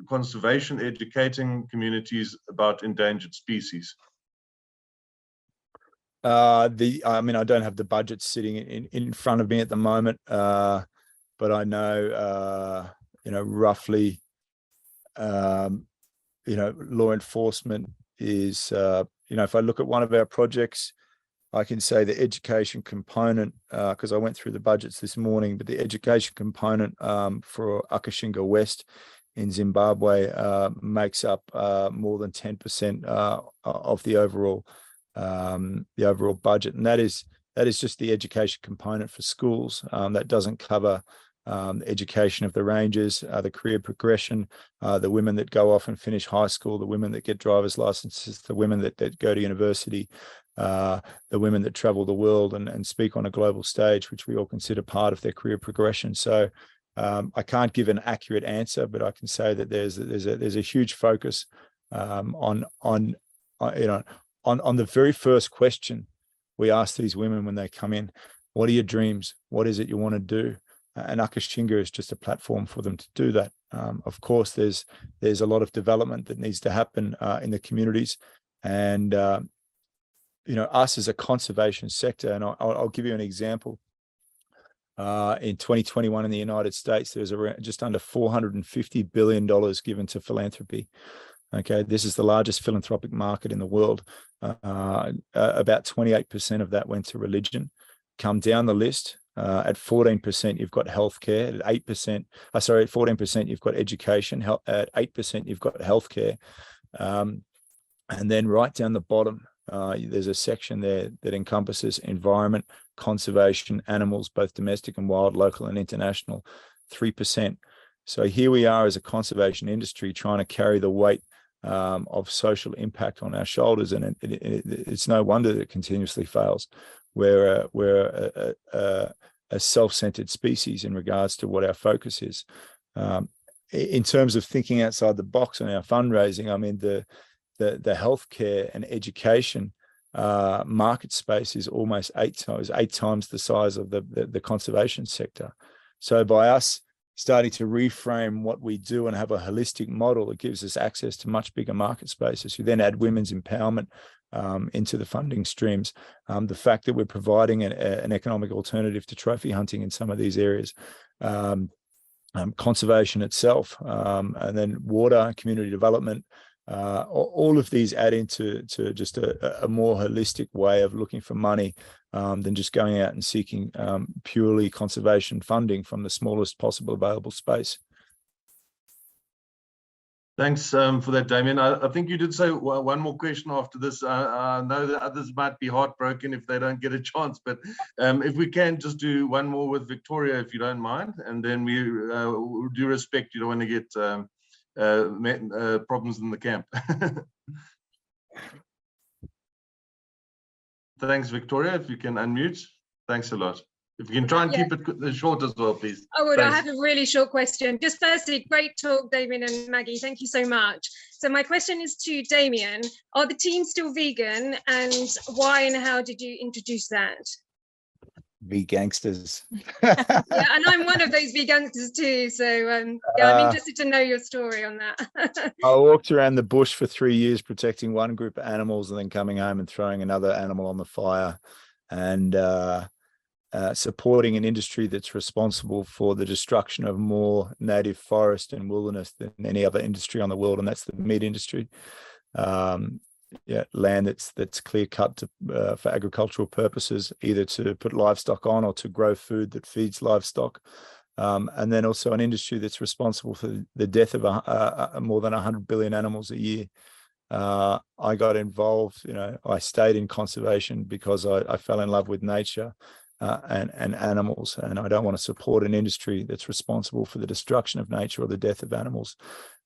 conservation educating communities about endangered species? I don't have the budget sitting in front of me at the moment, but I know, roughly, law enforcement is, if I look at one of our projects, I can say the education component, because I went through the budgets this morning, but the education component for Akashinga West in Zimbabwe makes up more than 10% of the overall budget, and that is just the education component for schools. That doesn't cover the education of the rangers, the career progression, the women that go off and finish high school, the women that get driver's licenses, the women that go to university, the women that travel the world and speak on a global stage, which we all consider part of their career progression. So I can't give an accurate answer, but I can say that there's a huge focus on the very first question we ask these women when they come in: what are your dreams? What is it you want to do? And Akashinga is just a platform for them to do that. Of course, there's a lot of development that needs to happen in the communities, and us as a conservation sector. And I'll give you an example. In 2021 in the United States, there's just under $450 billion given to philanthropy. Okay, this is the largest philanthropic market in the world. about 28% of that went to religion. Come down the list, at 14%, you've got healthcare. At 8%, at 14%, you've got education. At 8%, you've got healthcare. And then right down the bottom, there's a section there that encompasses environment, conservation, animals, both domestic and wild, local and international, 3%. So here we are as a conservation industry trying to carry the weight of social impact on our shoulders, and it's no wonder that it continuously fails. We're a self-centered species in regards to what our focus is. In terms of thinking outside the box on our fundraising, I mean, the healthcare and education market space is almost eight times the size of the conservation sector. So by us starting to reframe what we do and have a holistic model, it gives us access to much bigger market spaces. You then add women's empowerment into the funding streams. The fact that we're providing an economic alternative to trophy hunting in some of these areas, conservation itself, and then water, community development, all of these add into just a more holistic way of looking for money than just going out and seeking purely conservation funding from the smallest possible available space. Thanks for that, Damien. I think you did say one more question after this. I know that others might be heartbroken if they don't get a chance, but if we can just do one more with Victoria, if you don't mind, and then we do respect you don't want to get problems in the camp. Thanks, Victoria. If you can unmute. Thanks a lot. If you can try and keep it short as well, please. I would. I have a really short question. Just firstly, great talk, Damien and Maggie. Thank you so much. So my question is to Damien. Are the team still vegan, and why and how did you introduce that? Gangsters. Yeah, and I'm one of those gangsters too. So yeah, I'm interested to know your story on that. I walked around the bush for 3 years protecting one group of animals and then coming home and throwing another animal on the fire, and supporting an industry that's responsible for the destruction of more native forest and wilderness than any other industry on the world, and that's the meat industry. Land that's clear cut for agricultural purposes, either to put livestock on or to grow food that feeds livestock, and then also an industry that's responsible for the death of more than 100 billion animals a year. I got involved, I stayed in conservation because I fell in love with nature and animals, and I don't want to support an industry that's responsible for the destruction of nature or the death of animals.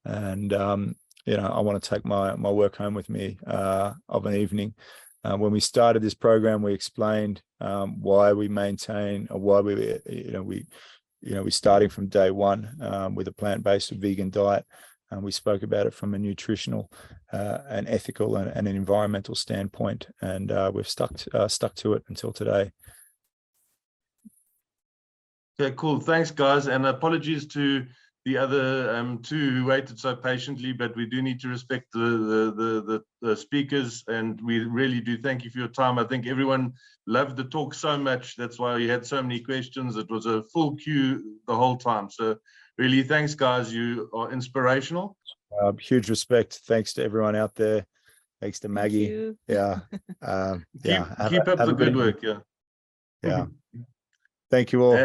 And I want to take my work home with me of an evening. When we started this program, we explained why we maintain, or why we're starting from day one with a plant-based or vegan diet. We spoke about it from a nutritional, and ethical, and an environmental standpoint, and we've stuck to it until today. Okay, cool. Thanks, guys, and apologies to the other two who waited so patiently, but we do need to respect the speakers, and we really do thank you for your time. I think everyone loved the talk so much. That's why we had so many questions. It was a full queue the whole time. So really, thanks, guys. You are inspirational. Huge respect. Thanks to everyone out there. Thanks to Maggie. Yeah. Keep up the good work. Yeah. Yeah. Thank you all.